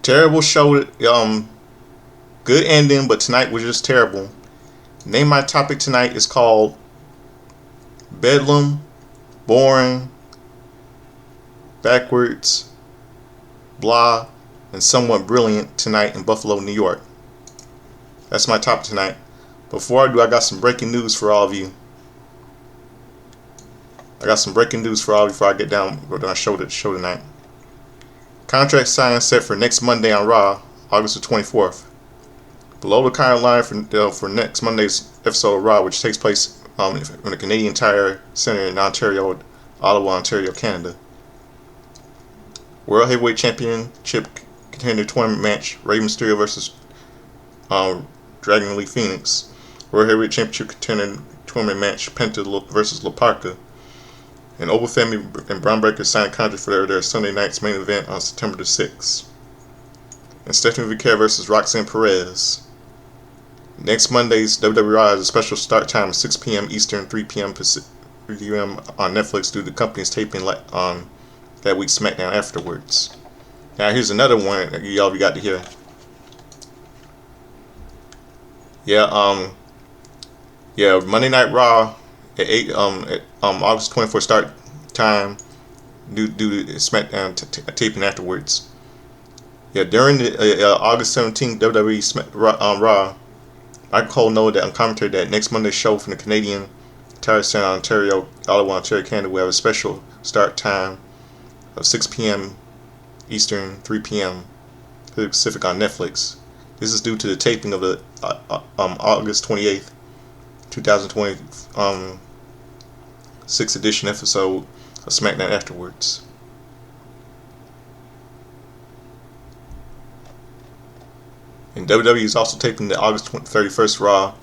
Terrible show. Good ending, but tonight was just terrible. Name my topic tonight is called Bedlam, Boring, Backwards, Blah, and Somewhat Brilliant tonight in Buffalo, New York. That's my topic tonight. Before I do, I got some breaking news for all of you. Before I get down with our show tonight. Contract signing set for next Monday on Raw, August the 24th. Below the kind line for next Monday's episode of Raw, which takes place in the Canadian Tire Center in Ontario, Ottawa, Ontario, Canada. World Heavyweight Championship contender tournament match: Rey Mysterio versus Dragon Lee Phoenix. World Heavyweight Championship contender tournament match: Penta versus La Parka. And Obafemi and Braun Breaker signed a contract for their Sunday night's main event on September the 6th. And Stephanie Vicaire versus Roxanne Perez. Next Monday's WWE RAW has a special start time of 6 p.m. Eastern, 3 p.m. Pacific on Netflix due to the company's taping on that week's SmackDown afterwards. Now here's another one that y'all got to hear. Monday Night Raw at 8 August 24th start time due to SmackDown taping afterwards. During the August 17th WWE Raw, Michael Cole noted that on commentary that next Monday's show from the Canadian Tire Center, Ontario, Ottawa, Ontario, Canada will have a special start time of 6 p.m. Eastern, 3 p.m. Pacific on Netflix. This is due to the taping of the August 28th, 2020 6th edition episode of SmackDown afterwards. And WWE is also taping the August 31st Raw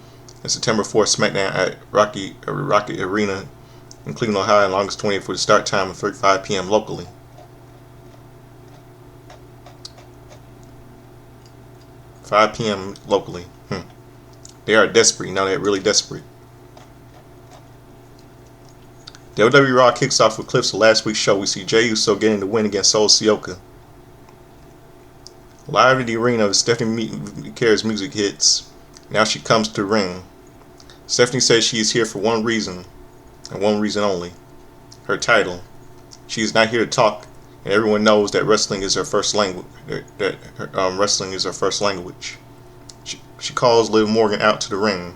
and September 4th SmackDown at Rocket Arena in Cleveland, Ohio on August 20th for the start time of 5 p.m. locally. They are desperate. Now they're really desperate. WWE RAW kicks off with clips of last week's show. We see Jey Uso getting the win against Solo Sikoa. Live in the arena, Stephanie Vicare's music hits. Now she comes to the ring. Stephanie says she is here for one reason, and one reason only: her title. She is not here to talk, and everyone knows that wrestling is her first language. Wrestling is her first language. She calls Liv Morgan out to the ring.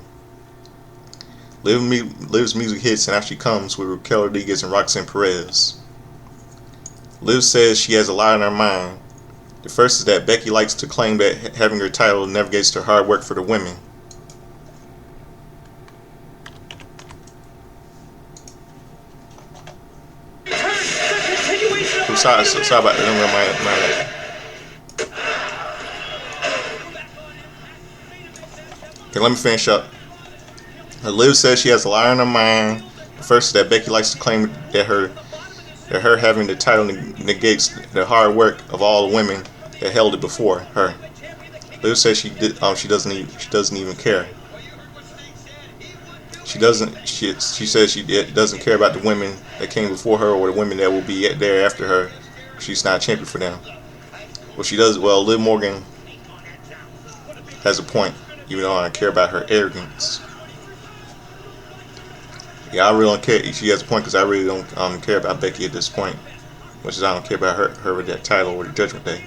Liv's music hits, and out she comes with Raquel Rodriguez and Roxanne Perez. Liv says she has a lot on her mind. The first is that Becky likes to claim that having her title navigates to hard work for the women. Sorry about that. Okay, let me finish up. Liv says she has a lot on her mind. The first is that Becky likes to claim that her having the title negates the hard work of all the women that held it before her. Liv says she doesn't even care. She says she doesn't care about the women that came before her or the women that will be there after her. She's not a champion for them. Well, she does. Well, Liv Morgan has a point, even though I don't care about her arrogance. I really don't care. She has a point because I really don't care about Becky at this point, much as I don't care about her with that title or the Judgment Day.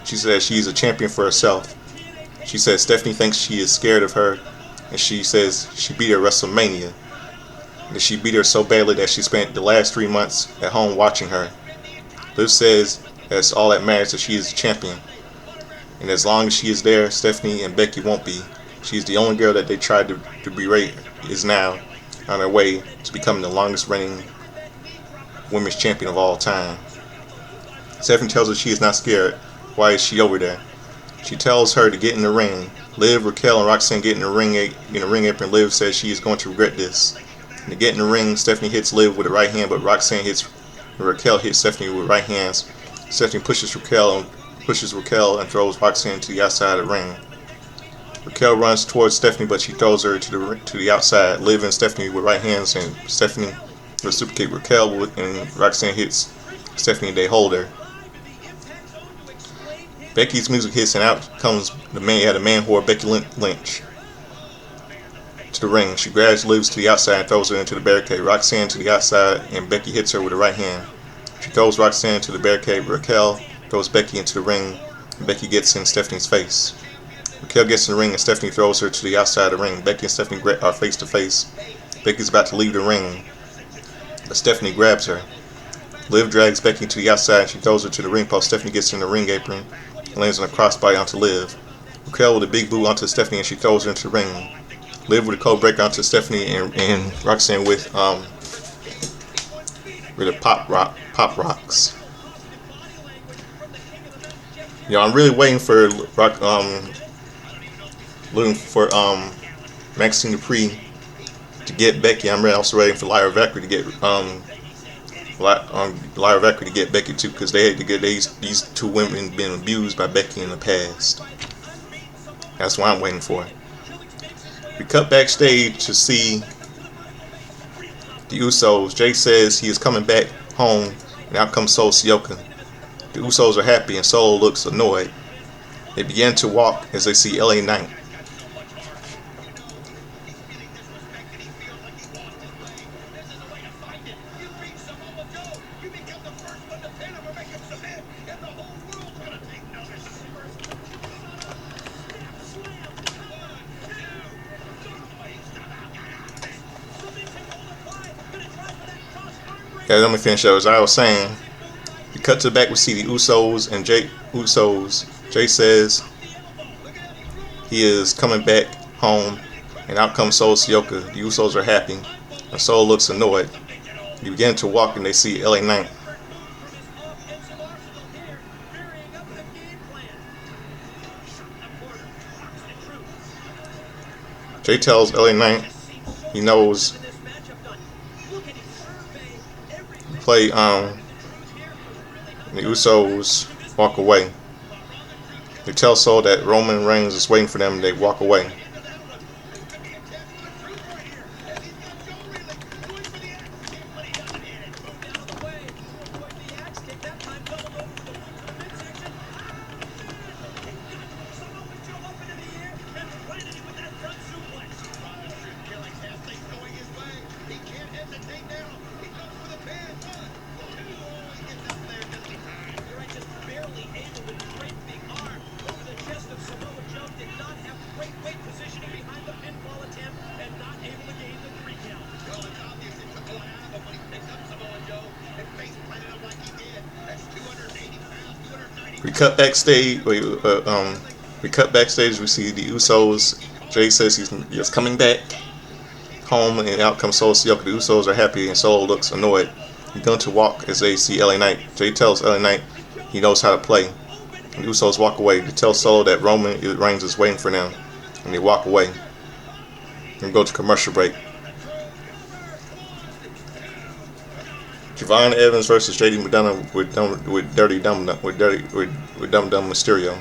She says she's a champion for herself. She says Stephanie thinks she is scared of her, and she says she beat her at WrestleMania. And she beat her so badly that she spent the last 3 months at home watching her. Liv says that's all that matters, that she is a champion. And as long as she is there, Stephanie and Becky won't be. She's the only girl that they tried to berate is now on her way to becoming the longest reigning women's champion of all time. Stephanie tells her she is not scared. Why is she over there? She tells her to get in the ring. Liv, Raquel, and Roxanne get in the ring apron. Liv says she is going to regret this. And to get in the ring, Stephanie hits Liv with the right hand, but Raquel hits Stephanie with right hands. Stephanie pushes Raquel and throws Roxanne to the outside of the ring. Raquel runs towards Stephanie, but she throws her to the outside. Liv and Stephanie with right hands, and Stephanie with a super kick. Raquel and Roxanne hits Stephanie. They hold her. Becky's music hits and out comes the man whore Becky Lynch to the ring. She grabs Liv to the outside and throws her into the barricade. Roxanne to the outside and Becky hits her with the right hand. She throws Roxanne into the barricade. Raquel throws Becky into the ring and Becky gets in Stephanie's face. Raquel gets in the ring and Stephanie throws her to the outside of the ring. Becky and Stephanie are face to face. Becky's about to leave the ring, but Stephanie grabs her. Liv drags Becky to the outside and she throws her to the ring post. Stephanie gets in the ring apron and lands on a crossbody onto Liv. Raquel with a big boot onto Stephanie and she throws her into the ring. Liv with a cold breaker onto Stephanie and Roxanne with the pop rocks. I'm really waiting for Maxine Dupree to get Becky. I'm also waiting for Lyra Valkyrie to get Becky too, because they had to get these two women been abused by Becky in the past. That's what I'm waiting for. We cut backstage to see the Usos. Jay says he is coming back home, and out comes Solo Sikoa. The Usos are happy, and Solo looks annoyed. They begin to walk as they see LA Knight. Okay, let me finish up. As I was saying, we cut to the back, we see the Usos and Jay Usos. Jay says he is coming back home, and out comes Solo Sikoa. The Usos are happy, and Solo looks annoyed. They begin to walk, and they see LA Knight. Jay tells LA Knight he knows play the Usos walk away. They tell Solo that Roman Reigns is waiting for them and they walk away. We cut backstage. We cut backstage. We see the Usos. Jay says he's coming back home, and out comes Solo Sikoa. The Usos are happy, and Solo looks annoyed. He's going to walk as they see LA Knight. Jay tells LA Knight he knows how to play. And the Usos walk away. They tell Solo that Roman Reigns is waiting for them, and they walk away. And go to commercial break. Javon Evans versus JD McDonough with Dum Dum Mysterio.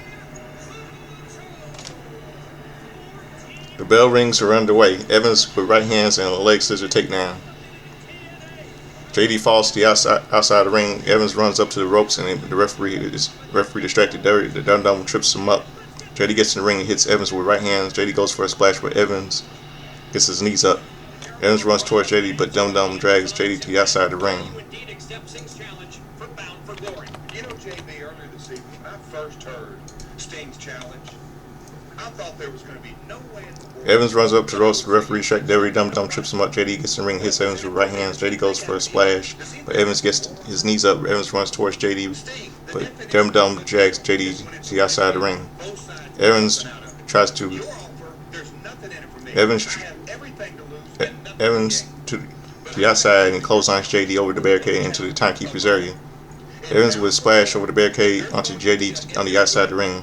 The bell rings are underway. Evans with right hands and a leg scissor takedown. JD falls to the outside the ring. Evans runs up to the ropes and the referee distracted. The Dum Dum trips him up. JD gets in the ring and hits Evans with right hands. JD goes for a splash, but Evans gets his knees up. Evans runs towards JD, but Dum Dum drags JD to the outside of the ring. You know, JB, earlier this evening, when I first heard Sting's challenge, I thought there was going to be no way in the world. Evans runs up to the ropes. The referee distracted. Dum Dum trips him up. JD gets in the ring, hits Evans with right hands. JD goes for a splash, but Evans gets his knees up. Evans runs towards JD, but Dum Dum drags JD to the outside of the ring. Evans tries to. Evans to the outside and clotheslines JD over the barricade into the timekeeper's area. Evans with a splash over the barricade onto JD on the outside of the ring.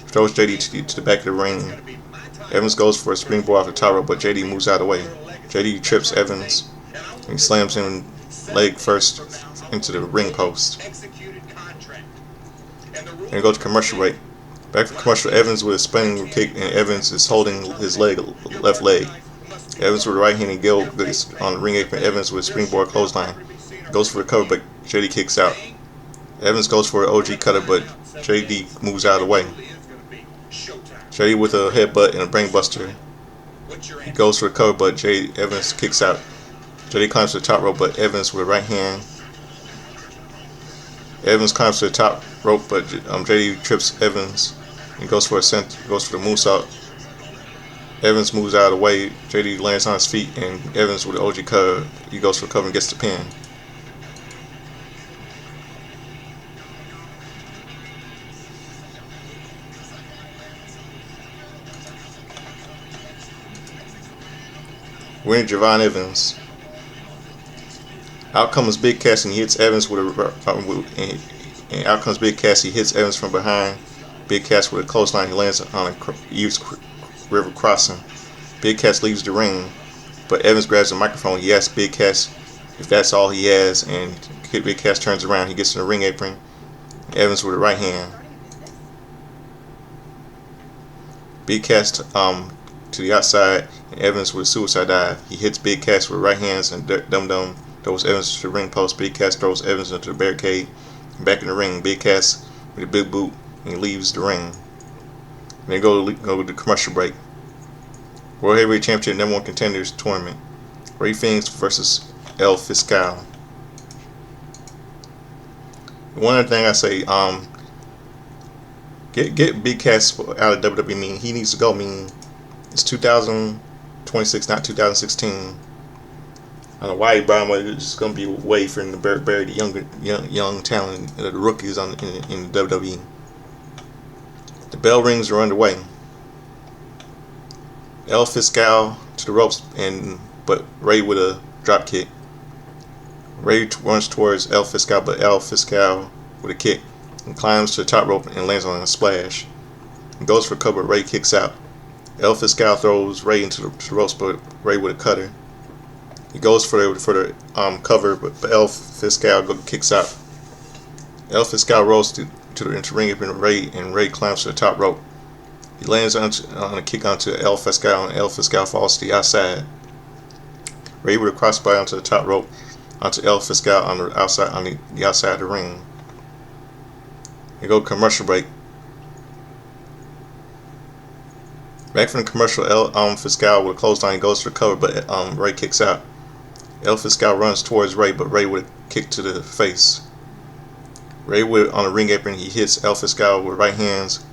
Throws JD to the back of the ring. Evans goes for a springboard off the top rope, but JD moves out of the way. JD trips Evans and slams him leg first into the ring post. And go to commercial break. Back from commercial, Evans with a spinning kick, and Evans is holding his left leg. Evans with a right-handed gill on the ring apron. Evans with a springboard clothesline. Goes for the cover, but JD kicks out. Evans goes for an OG cutter, but JD moves out of the way. JD with a headbutt and a brainbuster. He goes for the cover, but Evans kicks out. JD climbs to the top rope, but Evans with a right hand. Evans climbs to the top rope, but JD trips Evans and goes for the moonsault. Evans moves out of the way. JD lands on his feet, and Evans with the OG cover. He goes for the cover and gets the pin. Winner Javon Evans. Out comes Big Cass and he hits Evans with a and out comes Big Cass. He hits Evans from behind. Big Cass with a clothesline. He lands on a East River crossing. Big Cass leaves the ring, but Evans grabs the microphone. He asks Big Cass if that's all he has, and Big Cass turns around. He gets in the ring apron. Evans with a right hand. Big Cass to the outside, and Evans with a suicide dive. He hits Big Cass with right hands, and Dum Dum throws Evans to the ring post. Big Cass throws Evans into the barricade. Back in the ring, Big Cass with a big boot, and he leaves the ring. And they go to the commercial break. World Heavyweight Championship #1 Contenders Tournament. Rey Fenix versus El Fiscal. One other thing I say, get Big Cass out of WWE. Mean he needs to go. Mean it's 2026, not 2016. I don't know why he brought him. It's going to be a way for him to bury the young talent, the rookies in the WWE. The bell rings are underway. El Fiscal to the ropes, but Rey with a drop kick. Rey runs towards El Fiscal, but El Fiscal with a kick and climbs to the top rope and lands on a splash. He goes for a cover, Rey kicks out. El Fiscal throws Rey into the ropes, but Rey with a cutter. He goes for the cover, but El Fiscal kicks out. El Fiscal rolls into the ring apron and Rey climbs to the top rope. He lands on a kick onto El Fiscal, and El Fiscal falls to the outside. Rey with a crossbody onto the top rope onto El Fiscal on the outside of the ring. They go commercial break. Back from the commercial, El Fiscal with a clothesline goes for the cover, but Rey kicks out. El Fiscal runs towards Rey, but Rey with a kick to the face. Rey on a ring apron, he hits El Fiscal with right hands.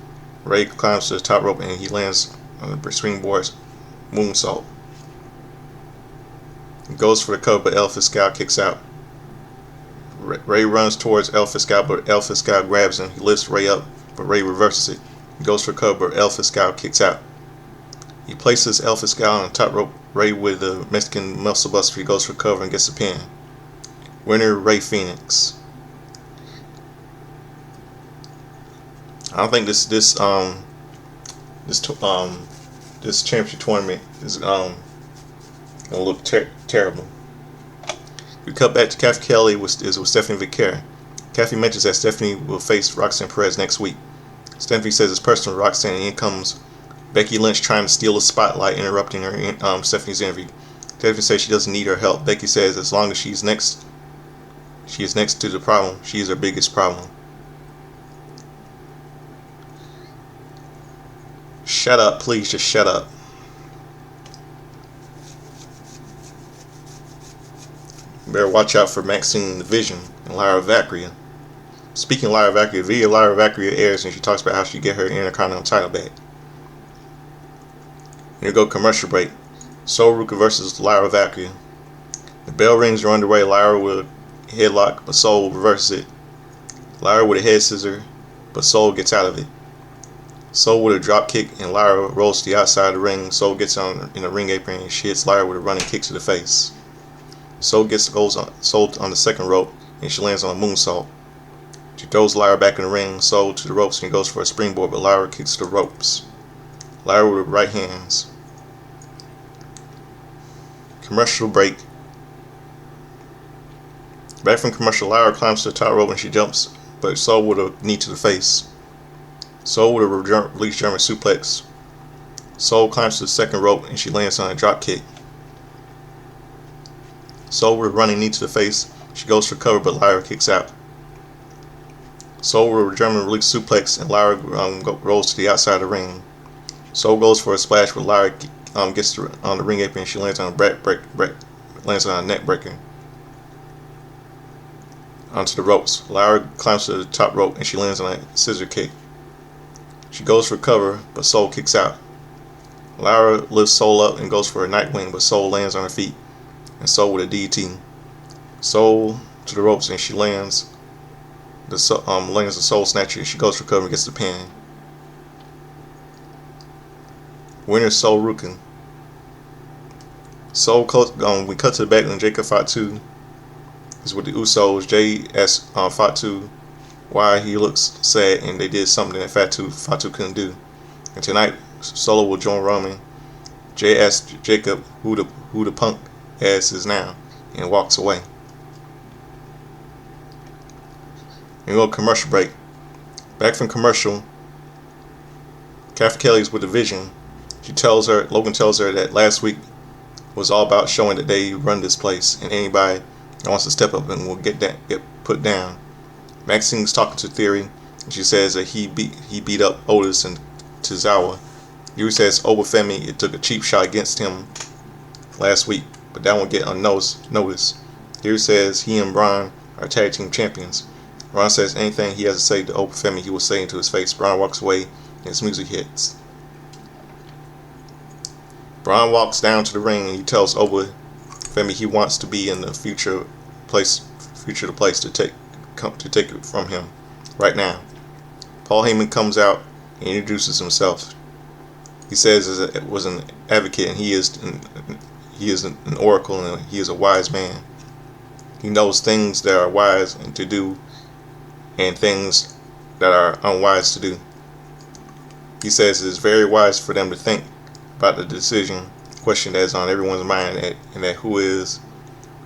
Rey climbs to the top rope and he lands on the springboard moonsault. He goes for the cover, but El Fiscal kicks out. Rey runs towards El Fiscal, but El Fiscal grabs him. He lifts Rey up, but Rey reverses it. He goes for the cover, but El Fiscal kicks out. He places El Fiscal on the top rope. Rey with a Mexican muscle buster. He goes for cover and gets a pin. Winner Rey Fenix. I don't think this championship tournament is gonna look terrible. We cut back to Kathy Kelly with Stephanie Vicaire. Kathy mentions that Stephanie will face Roxanne Perez next week. Stephanie says it's personal to Roxanne, and in comes Becky Lynch trying to steal the spotlight, interrupting her Stephanie's interview. Stephanie says she doesn't need her help. Becky says as long as she is next to the problem, she is her biggest problem. Shut up, please, just shut up. Better watch out for Maxine the Vision and Lyra Valkyria. Speaking of Lyra Valkyria, the video Lyra Valkyria airs and she talks about how she get her Intercontinental title back. Here go commercial break. Sol Ruka versus Lyra Valkyria. The bell rings are underway. Lyra with a headlock, but Sol reverses it. Lyra with a head scissor, but Sol gets out of it. Sol with a drop kick and Lyra rolls to the outside of the ring. Sol gets in the ring apron and she hits Lyra with a running kick to the face. Sol goes on the second rope and she lands on a moonsault. She throws Lyra back in the ring. Sol to the ropes and goes for a springboard, but Lyra kicks the ropes. Lyra with right hands. Commercial break. Back from commercial, Lyra climbs to the top rope and she jumps, but Sol with a knee to the face. Sol with a release German suplex. Sol climbs to the second rope and she lands on a drop kick. Sol with a running knee to the face. She goes for cover, but Lyra kicks out. Soul with a German release suplex, and Lyra rolls to the outside of the ring. Soul goes for a splash, but Lyra gets on the ring apron and she lands on a neck breaker onto the ropes. Lyra climbs to the top rope and she lands on a scissor kick. She goes for cover, but Soul kicks out. Lyra lifts Soul up and goes for a Nightwing, but Soul lands on her feet, and Soul with a DT. Soul to the ropes and she lands the Soul Snatcher. She goes for cover and gets the pin. Winner Soul Rukin. We cut to the back when Jacob Fatu is with the Usos. Jay asks Fatu why he looks sad, and they did something that Fatu couldn't do. And tonight, Solo will join Roman. Jay asks Jacob who the Punk ass is now, and walks away. And we go commercial break. Back from commercial, Kathy Kelly's with the Vision. Logan tells her that last week was all about showing that they run this place, and anybody that wants to step up and will get put down. Maxine's talking to Theory, and she says that he beat up Otis and Tozawa. Yuri says Obafemi, it took a cheap shot against him last week, but that won't get unnoticed. Yuri says he and Braun are tag team champions. Braun says anything he has to say to Obafemi, he will say into his face. Braun walks away, and his music hits. Braun walks down to the ring and he tells Obafemi he wants to be in the future place to take it from him right now. Paul Heyman comes out and introduces himself. He says it was an advocate, and he is an oracle, and he is a wise man. He knows things that are wise and to do, and things that are unwise to do. He says it is very wise for them to think about the question that is on everyone's mind, and that who is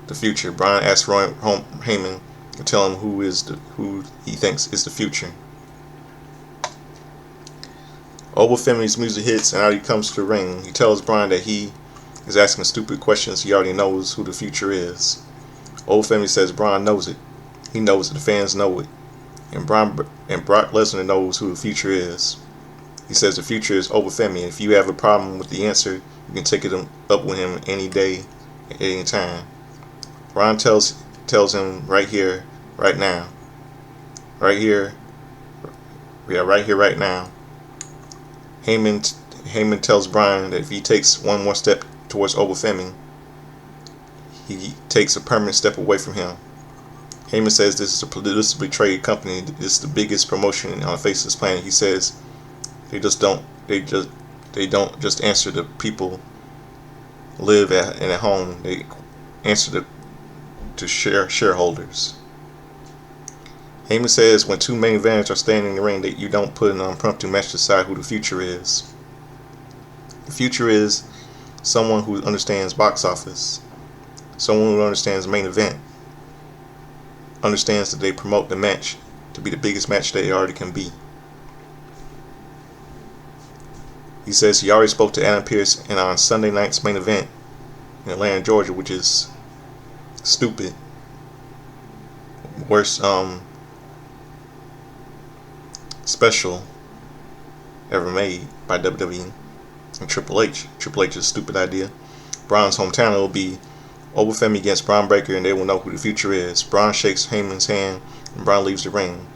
the future. Brian asks Heyman to tell him who he thinks is the future. Obafemi's music hits, and out he comes to the ring. He tells Brian that he is asking stupid questions. He already knows who the future is. Obafemi says Brian knows it. He knows it. The fans know it. And Brock Lesnar knows who the future is. He says the future is Obafemi. If you have a problem with the answer, you can take it up with him any day, at any time. Brian tells him right here, right now. Right here. Yeah, right here, right now. Heyman tells Brian that if he takes one more step towards Obafemi, he takes a permanent step away from him. Heyman says this is a politically traded company. This is the biggest promotion on the face of this planet. He says they don't just answer to people live at home. They answer to shareholders. Heyman says when two main eventers are standing in the ring, that you don't put an impromptu match to decide who the future is. The future is someone who understands box office, someone who understands main event, understands that they promote the match to be the biggest match they already can be. He says he already spoke to Adam Pearce and on Sunday night's main event in Atlanta, Georgia, which is stupid. Worst special ever made by WWE and Triple H. Triple H's stupid idea. Braun's hometown will be Obafemi against Braun Breaker, and they will know who the future is. Braun shakes Heyman's hand, and Braun leaves the ring.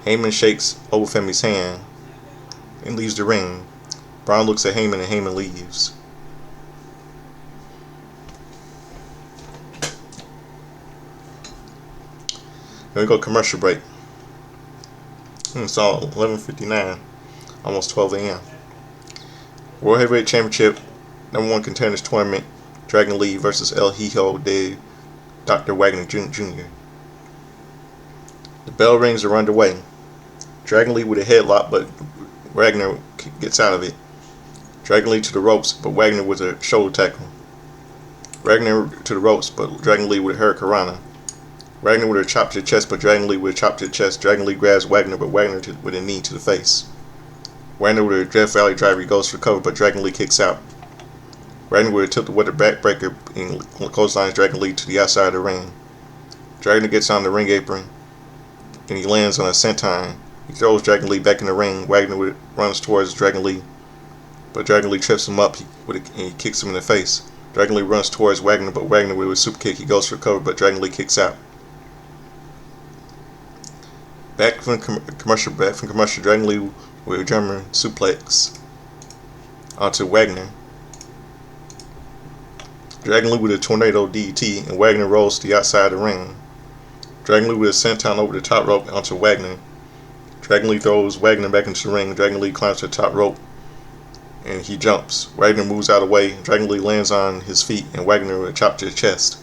Heyman shakes Obafemi's hand and leaves the ring. Braun looks at Heyman, and Heyman leaves. Then we go commercial break. It's all 11:59, almost 12 a.m. World Heavyweight Championship, #1 Contenders Tournament, Dragon Lee versus El Hijo de Dr. Wagner Jr. The bell rings are underway. Dragon Lee with a headlock, but Wagner gets out of it. Dragon Lee to the ropes, but Wagner with a shoulder tackle. Wagner to the ropes, but Dragon Lee with a hurricanrana. Wagner with a chop to the chest, but Dragon Lee with a chop to the chest. Dragon Lee grabs Wagner, but Wagner with a knee to the face. Wagner with a Death Valley driver, he goes for cover, but Dragon Lee kicks out. Wagner with a tilt-the-weather backbreaker and clotheslines Dragon Lee to the outside of the ring. Dragon gets on the ring apron, and he lands on a senton. He throws Dragon Lee back in the ring. Wagner runs towards Dragon Lee, but Dragon Lee trips him up and he kicks him in the face. Dragon Lee runs towards Wagner, but Wagner with a super kick, he goes for a cover, but Dragon Lee kicks out. Back from commercial, Dragon Lee with a German suplex onto Wagner. Dragon Lee with a tornado DDT, and Wagner rolls to the outside of the ring. Dragon Lee with a senton over the top rope onto Wagner. Dragon Lee throws Wagner back into the ring. Dragon Lee climbs to the top rope and he jumps. Wagner moves out of the way. Dragon Lee lands on his feet and Wagner with a chop to the chest.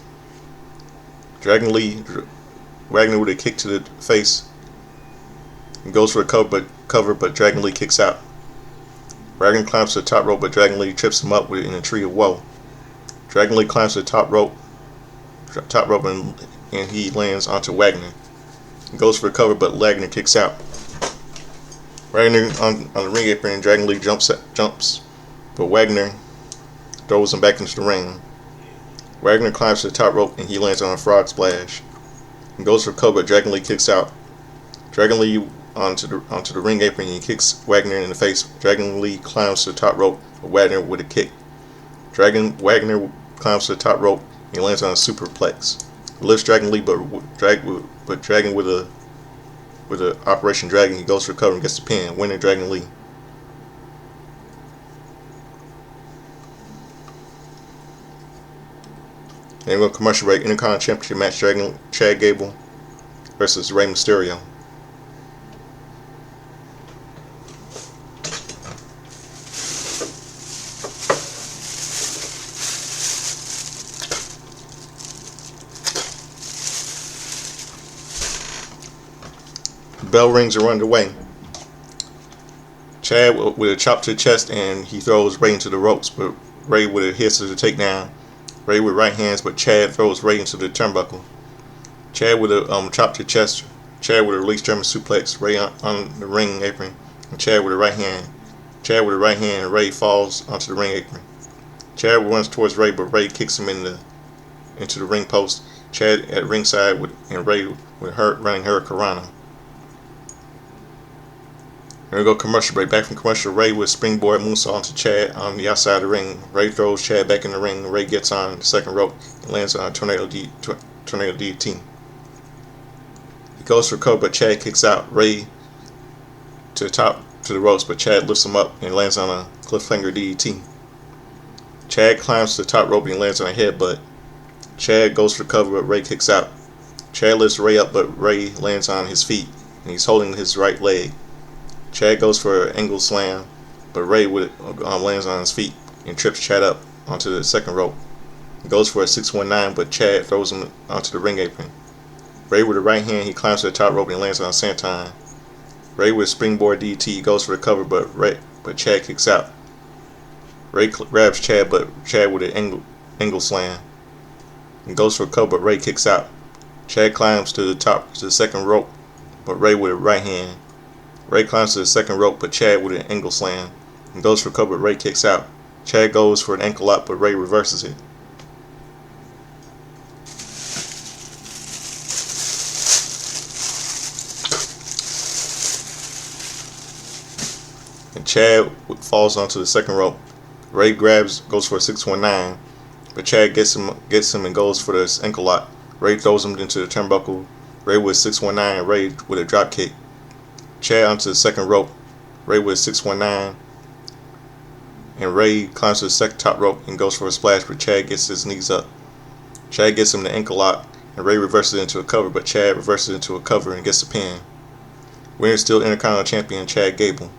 Wagner with a kick to the face and goes for a cover, but Dragon Lee kicks out. Wagner climbs to the top rope, but Dragon Lee trips him up in a tree of woe. Dragon Lee climbs to the top rope and he lands onto Wagner. He goes for a cover, but Wagner kicks out. Wagner on the ring apron, and Dragon Lee jumps, but Wagner throws him back into the ring. Wagner climbs to the top rope and he lands on a frog splash. He goes for a cover, but Dragon Lee kicks out. Dragon Lee onto the ring apron and he kicks Wagner in the face. Dragon Lee climbs to the top rope, but Wagner with a kick. Wagner climbs to the top rope and he lands on a superplex. He lifts Dragon Lee, but Dragon with a Operation Dragon, he goes for a cover and gets the pin, winning Dragon Lee. Then we'll go commercial break. Intercontinental Championship match: Chad Gable versus Rey Mysterio. Bell rings are underway. Chad with a chop to the chest and he throws Rey into the ropes, but Rey with a hiss to the takedown. Rey with right hands, but Chad throws Rey into the turnbuckle. Chad with a chop to the chest. Chad with a release German suplex. Rey on the ring apron, and Chad with a right hand. And Rey falls onto the ring apron. Chad runs towards Rey, but Rey kicks him into the ring post. Chad at ringside and Rey with running Hurricanrana. We're going to go commercial break. Back from commercial, Rey with springboard moonsault onto Chad on the outside of the ring. Rey throws Chad back in the ring. Rey gets on the second rope and lands on a tornado DDT. He goes for a cover, but Chad kicks out. Rey to the ropes, but Chad lifts him up and lands on a cliffhanger DDT. Chad climbs to the top rope and lands on a headbutt. Chad goes for cover, but Rey kicks out. Chad lifts Rey up, but Rey lands on his feet and he's holding his right leg. Chad goes for an angle slam, but Rey lands on his feet and trips Chad up onto the second rope. He goes for a 619, but Chad throws him onto the ring apron. Rey with the right hand, he climbs to the top rope and lands on a senton. Rey with a springboard DT goes for the cover, but Chad kicks out. Rey grabs Chad, but Chad with an angle slam and goes for a cover, but Rey kicks out. Chad climbs to the second rope, but Rey with a right hand. Rey climbs to the second rope, but Chad with an angle slam and goes for a cover, but Rey kicks out. Chad goes for an ankle lock, but Rey reverses it. And Chad falls onto the second rope. Rey goes for a 619, but Chad gets him and goes for the ankle lock. Rey throws him into the turnbuckle. Rey with 619, Rey with a drop kick. Chad onto the second rope. Rey with 619, and Rey climbs to the second top rope and goes for a splash, but Chad gets his knees up. Chad gets him the ankle lock, and Rey reverses it into a cover, but Chad reverses it into a cover and gets the pin. Winner still Intercontinental Champion Chad Gable.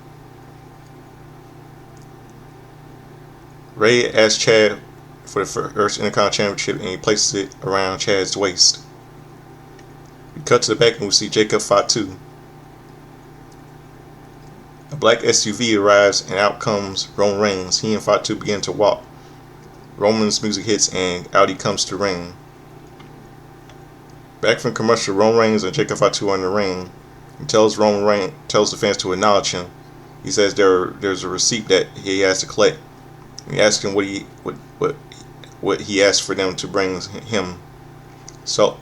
Rey asks Chad for the first Intercontinental Championship, and he places it around Chad's waist. We cut to the back and we see Jacob Fatu. A black SUV arrives and out comes Roman Reigns. He and Fatu begin to walk. Roman's music hits and out he comes to the ring. Back from commercial, Roman Reigns and Jacob Fatu are in the ring and tells the fans to acknowledge him. He says there's a receipt that he has to collect. He asks him what he asked for them to bring him. So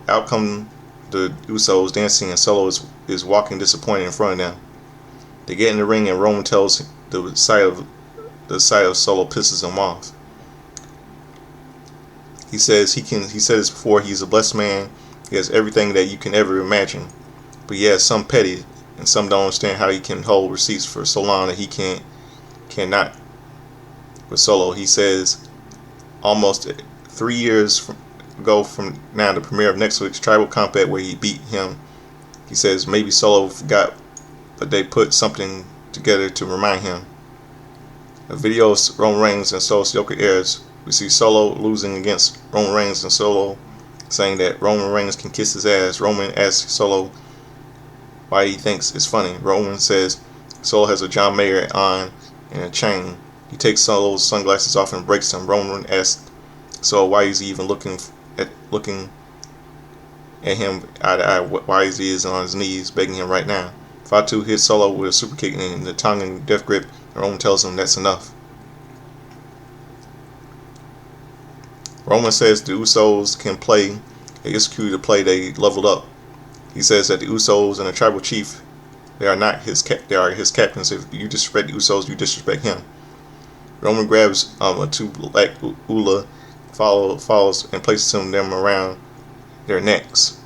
out come the Usos dancing, and Solo is walking disappointed in front of them. They get in the ring, and Roman tells the sight of Solo pisses him off. He says he said this before. He's a blessed man. He has everything that you can ever imagine, but he has some petty, and some don't understand how he can hold receipts for so long that he cannot. With Solo, he says, almost 3 years ago from now, the premiere of next week's Tribal Combat where he beat him. He says maybe Solo forgot, but they put something together to remind him. A video of Roman Reigns and Solo Sikoa airs. We see Solo losing against Roman Reigns, and Solo saying that Roman Reigns can kiss his ass. Roman asks Solo why he thinks it's funny. Roman says Solo has a John Mayer on and a chain. He takes Solo's sunglasses off and breaks them. Roman asks Solo why is he even looking at him eye to eye. Why is he on his knees begging him right now? Fatu hits Solo with a super kick in the Tongan death grip, and Roman tells him that's enough. Roman says the Usos can play. They execute the play. They leveled up. He says that the Usos and the Tribal Chief, they are his captains. If you disrespect the Usos, you disrespect him. Roman grabs a two black Ula, follows and places them around their necks.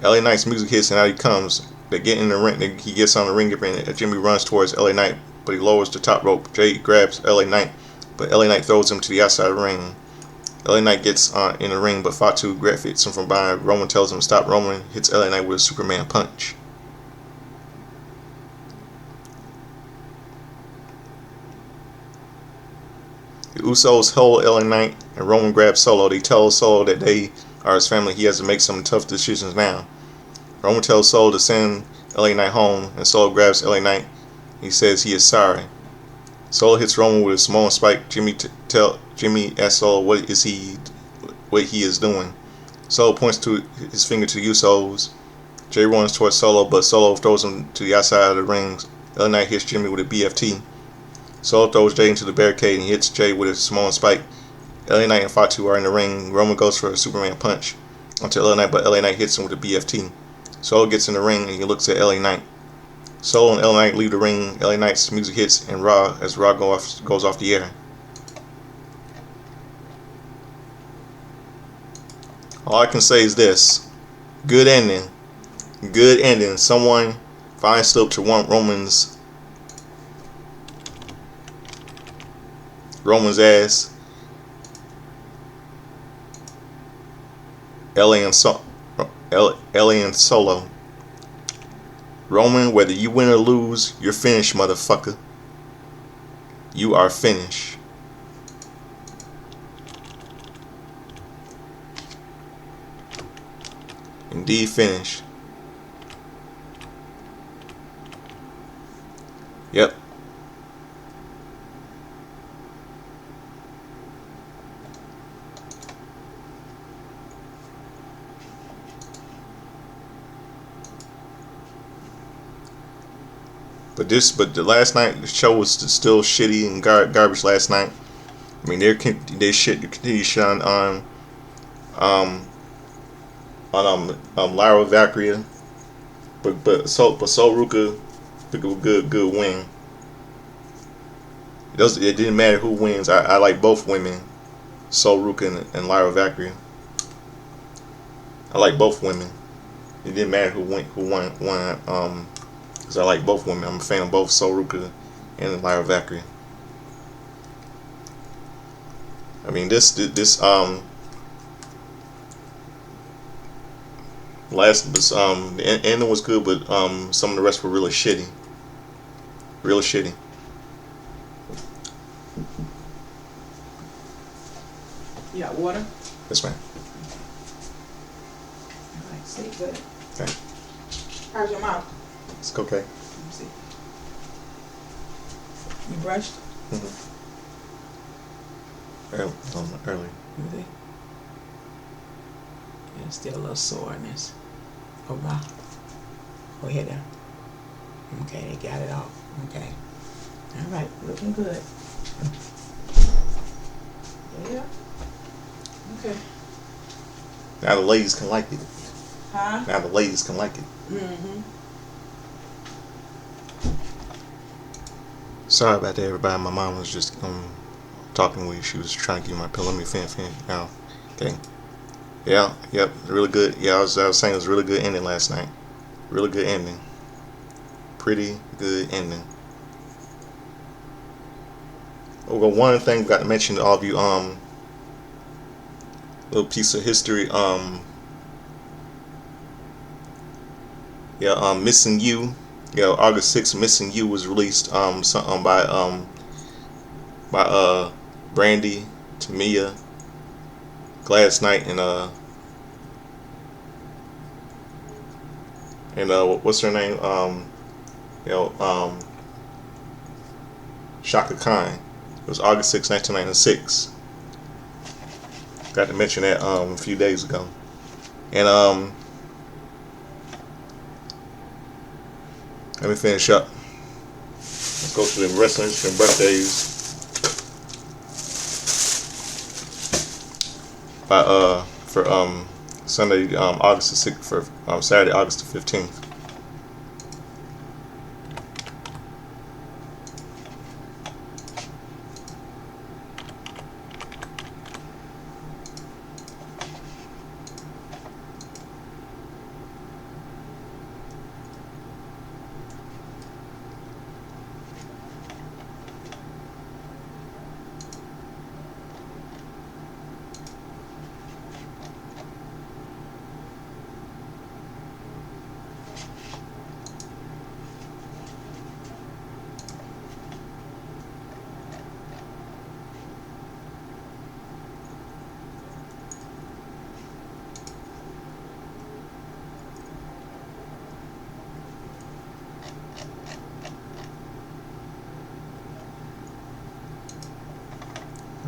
LA Knight's music hits and out he comes. They get in the ring. He gets on the ring apron and Jimmy runs towards LA Knight, but he lowers the top rope. Jay grabs LA Knight, but LA Knight throws him to the outside of the ring. LA Knight gets in the ring, but Fatu hits him from behind. Roman tells him to stop. Roman hits LA Knight with a Superman punch. The Usos hold LA Knight, and Roman grabs Solo. They tell Solo that they are his family. He has to make some tough decisions now. Roman tells Solo to send LA Knight home, and Solo grabs LA Knight. He says he is sorry. Solo hits Roman with a Samoan spike. Jimmy asks Solo what he is doing. Solo points to his finger to the Usos. Jay runs towards Solo, but Solo throws him to the outside of the ring. LA Knight hits Jimmy with a BFT. Solo throws Jay into the barricade and hits Jay with a Samoan spike. LA Knight and Fatu are in the ring. Roman goes for a Superman punch onto LA Knight, but LA Knight hits him with a BFT. Solo gets in the ring and he looks at LA Knight. Solo and LA Knight leave the ring. LA Knight's music hits and Raw goes off the air. All I can say is this: good ending. Good ending. Someone finally stood up to Roman's ass. LA and Solo. Roman, whether you win or lose, you're finished, motherfucker. You are finished. Indeed finished. Yep. But the last night the show was still shitty and garbage last night. I mean, they continue shit on Lyra Valkyria, but Sol Ruka took a good win. It didn't matter who wins. I like both women, Sol Ruka and Lyra Valkyria. I like both women. It didn't matter who won. Because I like both women. I'm a fan of both Sol Ruka and Lyra Valkyria. I mean, the ending was good, but some of the rest were really shitty. Really shitty. You got water? Yes, ma'am. All right, stay good. Okay. How's your mouth? It's okay. Let me see. You brushed? Mm-hmm. Early. Really? Yeah, still a little soreness. Oh, wow. Go ahead there. Okay, they got it off. Okay. All right, looking good. Yeah. Okay. Now the ladies can like it. Huh? Now the ladies can like it. Mm-hmm. Sorry about that, everybody. My mom was just talking with you. She was trying to give my pillow. Let me fin. Now, okay. Yeah, yep, really good. Yeah, I was saying it was a really good ending last night. Really good ending. Pretty good ending. Oh, well, one thing I got to mention to all of you, little piece of history, Missing You, August 6th, Missing You was released, something by Brandy, Tamia, Gladys Knight, and what's her name, Shaka Khan. It was August 6th, 1996. Got to mention that a few days ago. And let me finish up. Let's go through the wrestling and birthdays. For Sunday, August the 6th, for Saturday, August the 15th.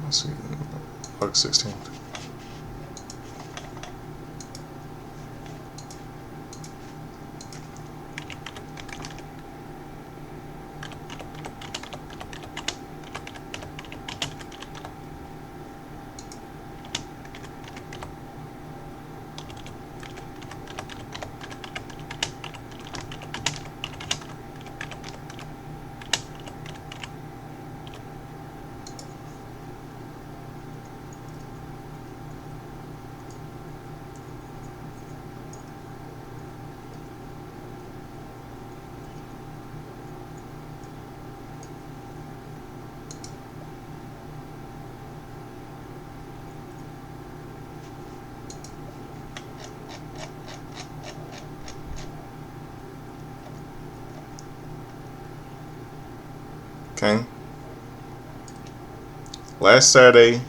Let's see, August 16th. Okay. Last Saturday,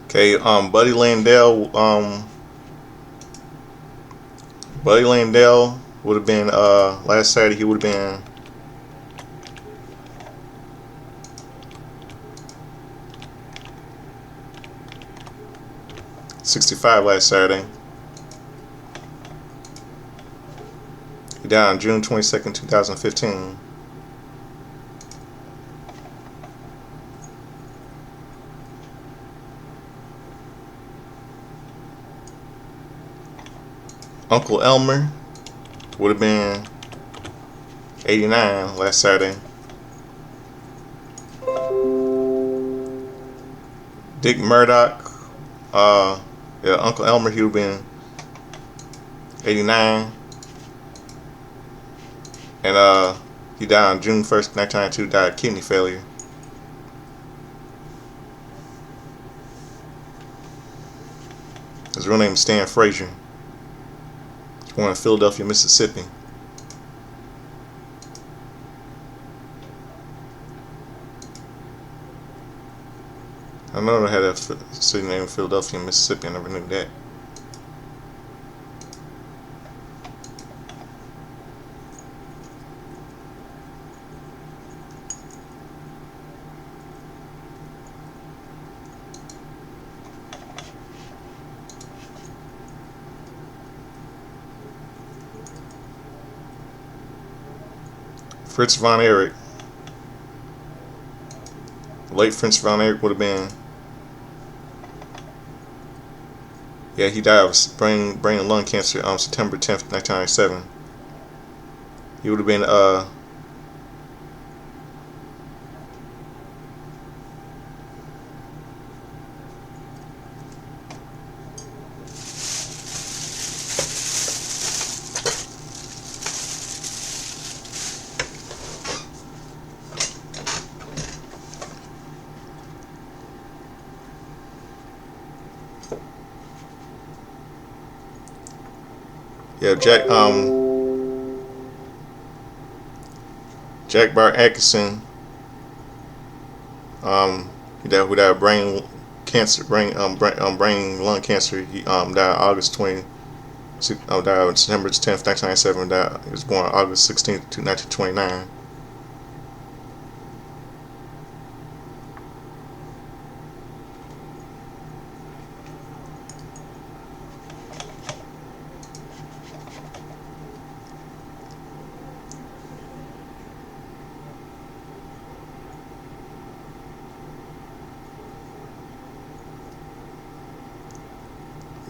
okay, Buddy Landell would have been last Saturday. He would have been 65 last Saturday. He died on June 22nd, 2015. Uncle Elmer would have been 89 last Saturday. Dick Murdoch, Uncle Elmer, he would have been 89. And he died on June 1st, 1992. Died of kidney failure. His real name is Stan Frazier. He's born in Philadelphia, Mississippi. I know I had a city named Philadelphia, Mississippi. I never knew that. Fritz von Erich. Late Fritz von Erich would have been. Yeah, he died of brain and lung cancer on September 10th, 1997. He would have been yeah, Jack Bart Atkinson, he died of brain cancer, brain lung cancer. He died August 20, died on September 10th, 1997. He was born on August 16th, 1929.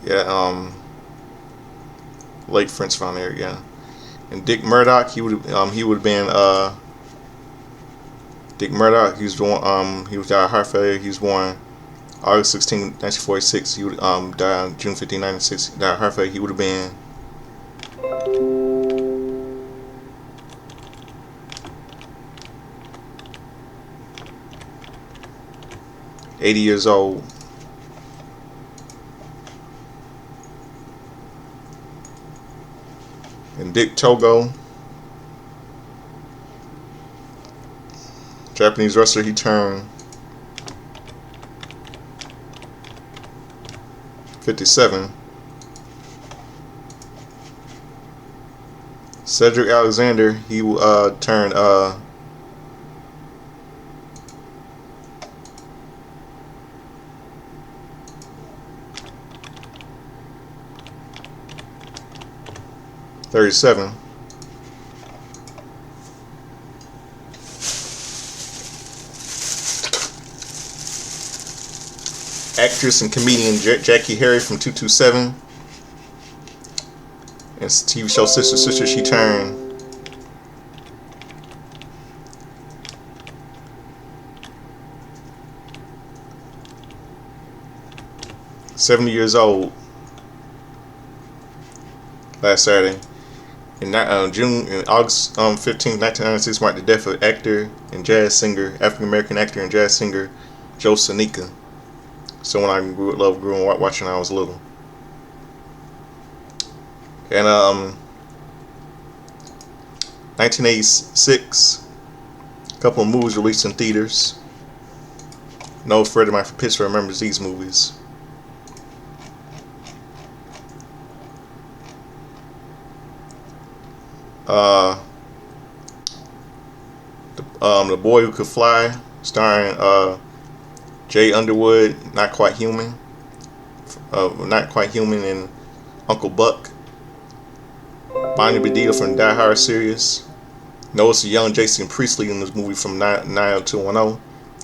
Yeah, late Fritz von Erich, yeah. And Dick Murdoch, he would have been Dick Murdoch. He was born he was died of heart failure. He was born August 16, 1946. He would died on June 15, 1996. Died of heart failure. He would have been 80 years old. And Dick Togo, Japanese wrestler, he turned 57. Cedric Alexander, he turned 37. Actress and comedian Jackie Harry from 227. And TV show Sister, she turned 70 years old last Saturday. In August 15, 1996 marked the death of actor and jazz singer, African American actor and jazz singer Joe Senica. Someone I grew up watching when I was little. And 1986, a couple of movies released in theaters. No friend of mine from Pittsburgh remembers these movies. The Boy Who Could Fly, starring Jay Underwood, Not Quite Human, and Uncle Buck. Bonnie Bedelia from Die Hard series. Notice the young Jason Priestley in this movie from 90210.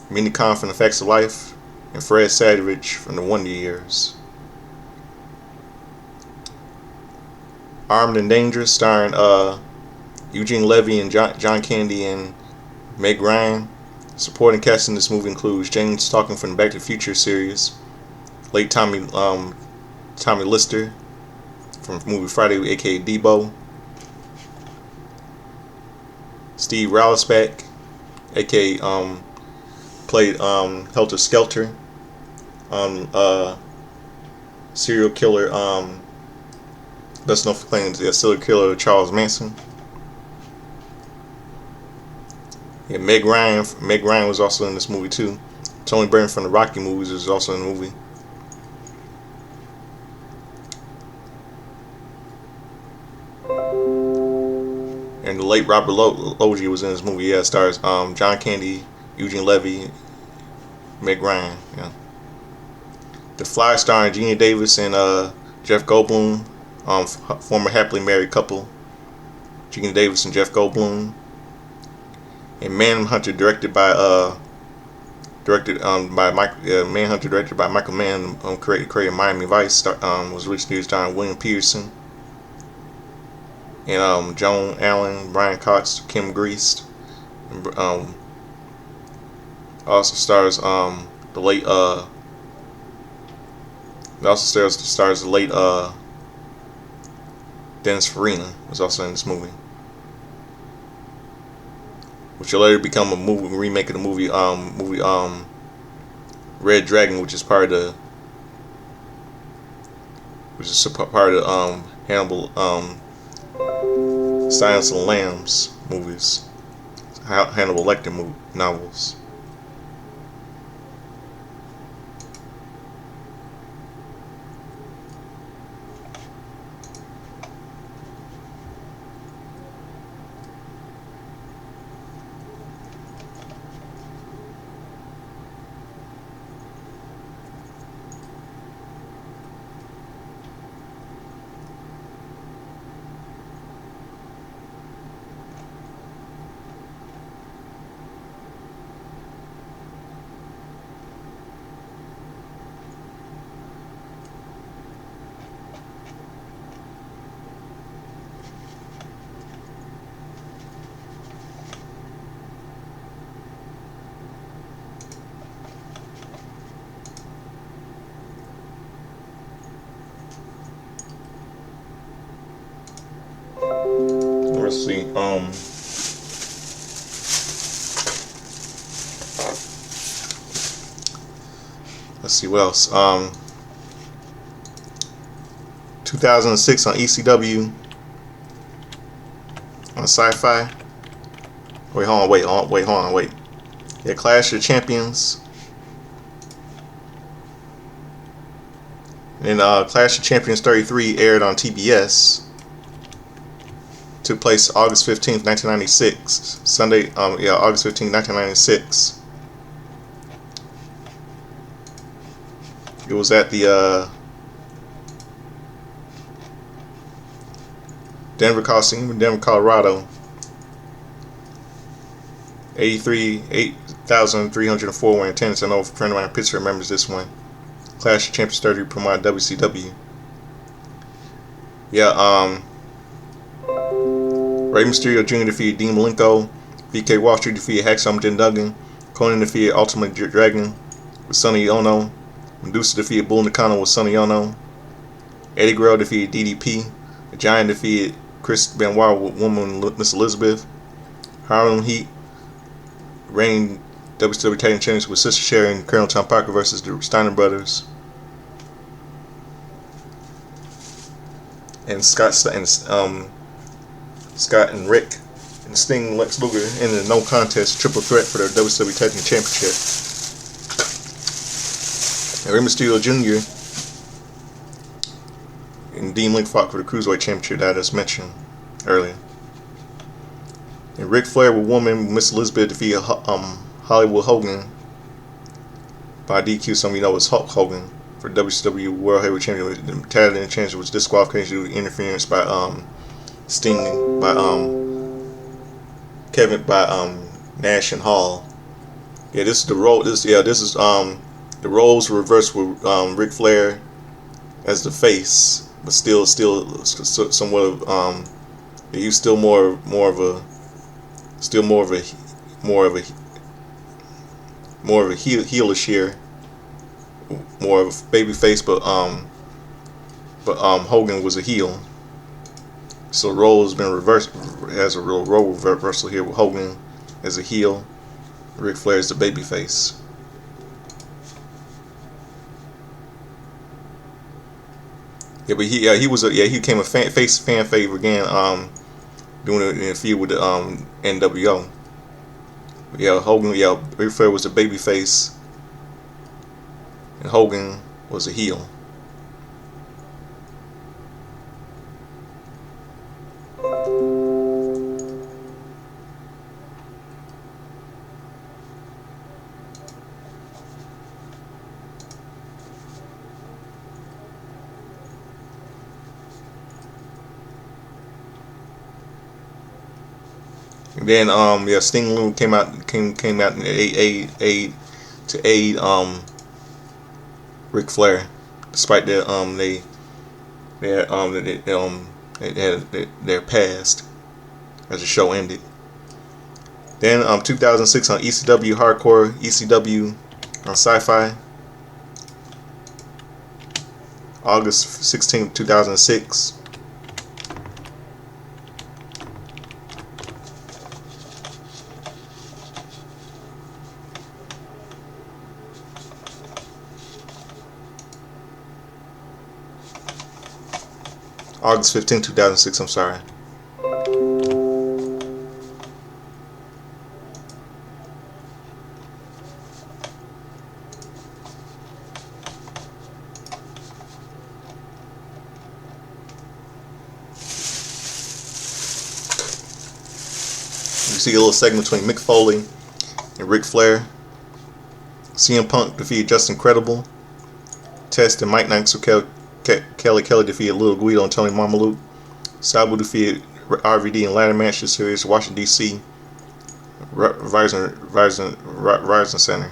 Minnie Khan from The Facts of Life, and Fred Savage from The Wonder Years. Armed and Dangerous, starring Eugene Levy and John Candy and Meg Ryan. Supporting cast in this movie includes James Talking from the Back to the Future series, late Tommy Lister from movie Friday, aka Debo, Steve Ralsback, aka played Helter Skelter on serial killer best known for playing the serial killer Charles Manson. Yeah, Meg Ryan. Meg Ryan was also in this movie too. Tony Burton from the Rocky movies was also in the movie. And the late Robert Loggia was in this movie. Yeah, it stars John Candy, Eugene Levy, Meg Ryan. Yeah. The Fly starring Gina Davis and Jeff Goldblum, former happily married couple, Gina Davis and Jeff Goldblum. And Manhunter, directed by Michael Mann, created Miami Vice. Was originally starring William Peterson and Joan Allen, Brian Cox, Kim Greist. And, also stars the late it also stars the late Dennis Farina was also in this movie, which will later become a remake of the movie Red Dragon, which is part of the Hannibal Silence of the Lambs movies, Hannibal Lecter novels. Let's see. Let's see what else. 2006 on ECW on Sci-Fi. Hold on. Yeah, Clash of Champions. And Clash of Champions 33 aired on TBS. Took place August 15th, 1996. Sunday, August 15th, 1996. It was at the Denver Coliseum in Denver, Colorado. 8,304 were in attendance. I know a friend of mine in Pittsburgh remembers this one. Clash of Champions 30 promoted WCW. Yeah, Rey Mysterio Jr. defeated Dean Malenko. VK Wall Street defeated Hacksaw Jim Duggan. Conan defeated Ultimate Dragon with Sonny Ono. Medusa defeated Bull Nakano with Sonny Ono. Eddie Guerrero defeated DDP. The Giant defeated Chris Benoit with Woman Miss Elizabeth. Harlem Heat reigned WCW Tag Team Champions with Sister Sherry and Colonel Tom Parker versus the Steiner Brothers. And Scott and Rick and Sting and Lex Luger in a no contest triple threat for their WWE Tag Team Championship. And Rey Mysterio Jr. and Dean Link fought for the Cruiserweight Championship that I just mentioned earlier. And Ric Flair with Woman Miss Elizabeth defeated Hollywood Hogan by DQ. Some of you know it's Hulk Hogan for WCW World Heavyweight Championship. The Tag Team Championship was disqualification due to interference by Sting by Nash and Hall. Yeah, this is the role. This is the roles were reversed with Ric Flair as the face, but still somewhat of he's still more of a heelish here, more of a baby face, but Hogan was a heel. So roles been reversed as a real role reversal here with Hogan as a heel, Ric Flair as the babyface. Yeah, but he was he became a fan favorite again. Doing it in a feud with the NWO. Yeah, Hogan. Yeah, Ric Flair was the babyface, and Hogan was a heel. And then Sting Lou came out and aid to aid Ric Flair, despite they had their past as the show ended. Then 2006 on ECW Hardcore, ECW on Sci-Fi, August 16th, 2006. August 15th, 2006, I'm sorry. You see a little segment between Mick Foley and Ric Flair. CM Punk defeated Justin Credible. Test and Mike Knox Kelly defeated Little Guido and Tony Marmaluke. Sabu defeated RVD in ladder match series Washington D.C. Verizon Center.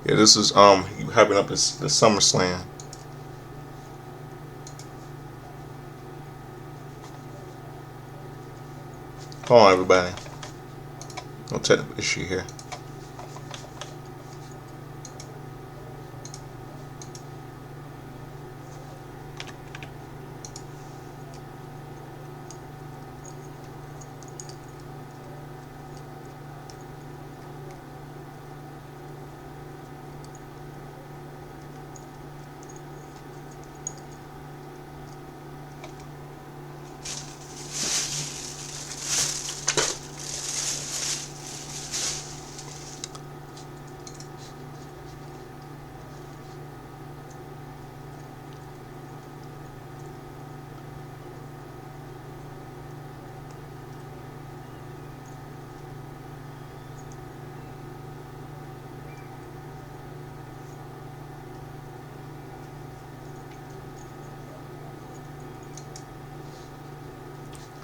Yeah, this is hyping up the SummerSlam. Hold on, everybody. No technical issue here.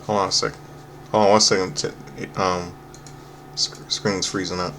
Hold on a second. Hold on 1 second. Screen's freezing up.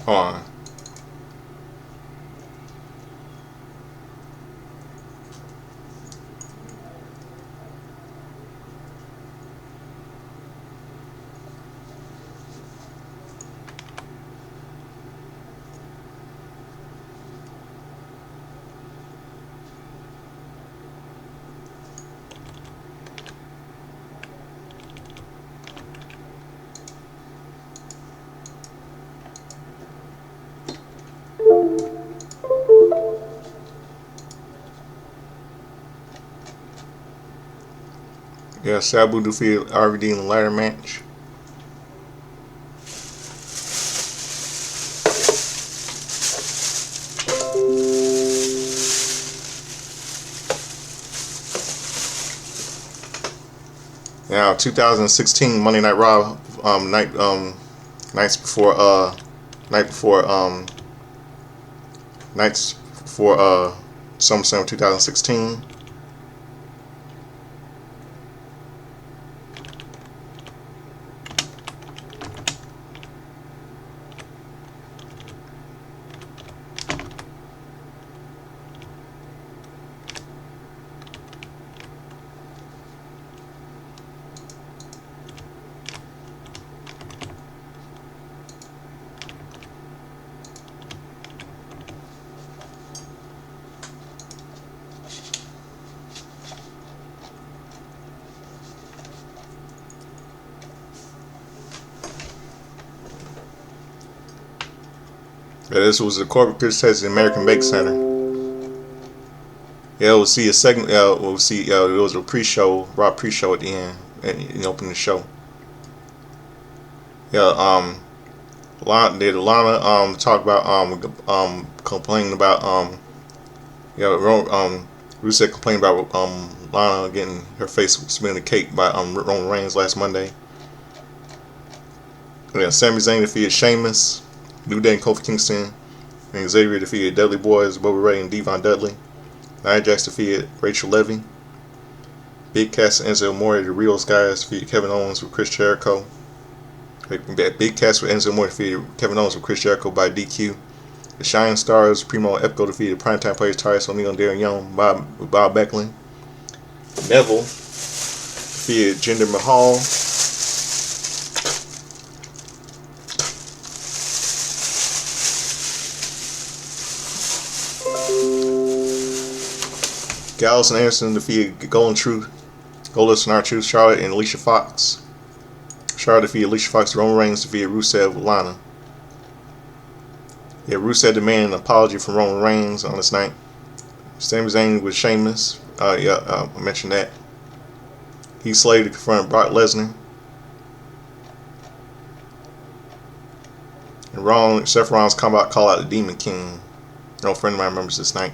Hold on. Yeah, Sabu defeated RVD in the ladder match. Now, 2016 Monday Night Raw nights before SummerSlam 2016. Yeah, this was the corporate pitch test at the American Bake Center. Yeah, we'll see a segment. We'll see. It was a pre-show, Raw pre-show at the end, and open the show. Yeah, Lana talk about complaining about Rusev complained about Lana getting her face spinning the cake by Roman Reigns last Monday. Yeah, Sami Zayn defeated Sheamus. New Day and Kofi Kingston and Xavier defeated Dudley Boys, Bubba Ray and Devon Dudley. Nia Jax defeated Rachel Levy. Big Cass and Enzo Amore, the Rios guys, defeated Kevin Owens with Chris Jericho. Big Cass with Enzo Amore defeated Kevin Owens with Chris Jericho by DQ. The Shining Stars, Primo and Epico defeated Primetime Players Titus O'Neil and Darren Young with Bob Backlund. Neville defeated Jinder Mahal. Gallows and Anderson defeated Goldust and R-Truth, Charlotte and Alicia Fox. Charlotte defeated Alicia Fox. Roman Reigns defeated Rusev with Lana. Yeah, Rusev demanded an apology from Roman Reigns on this night. Sami Zayn with Sheamus. I mentioned that. Heath Slater to confront Brock Lesnar. And Seth Rollins call out the Demon King. No friend of mine remembers this night.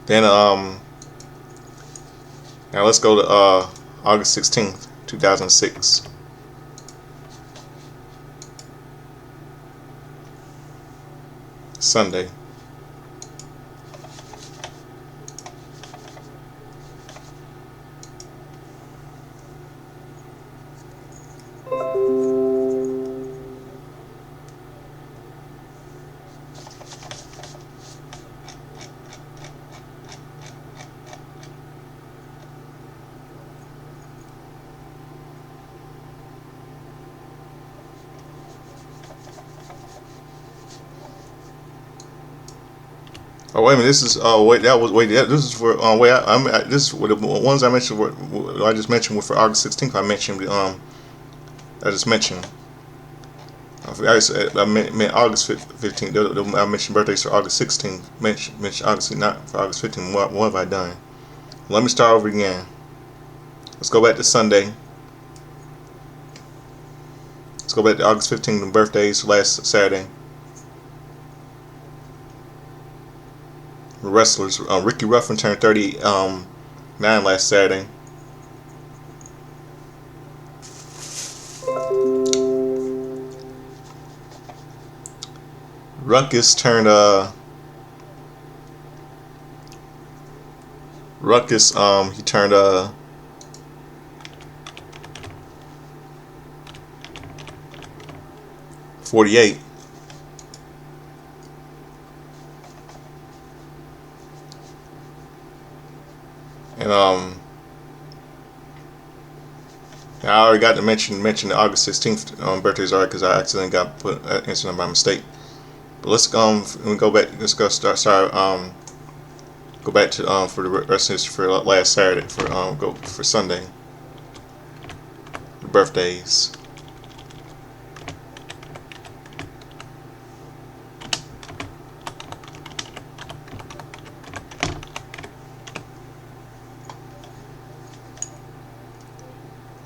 Then now let's go to August 16th, 2006. Sunday. Oh wait a minute! This is this is for this is what the ones I mentioned. I just mentioned were for August 16th. I mentioned I just mentioned. I meant August 15th. I mentioned birthdays for August 16th. Mentioned August, not for August 15th. What have I done? Let me start over again. Let's go back to Sunday. Let's go back to August 15th. Birthdays last Saturday. Wrestlers. Ricky Ruffin turned 39 last Saturday. Ruckus turned he turned 48. And I already got to mention the August 16th birthday's already because I accidentally got put incident by mistake. But let's we go back. Let's go start go back to for the rest of history for last Saturday go for Sunday. The birthdays.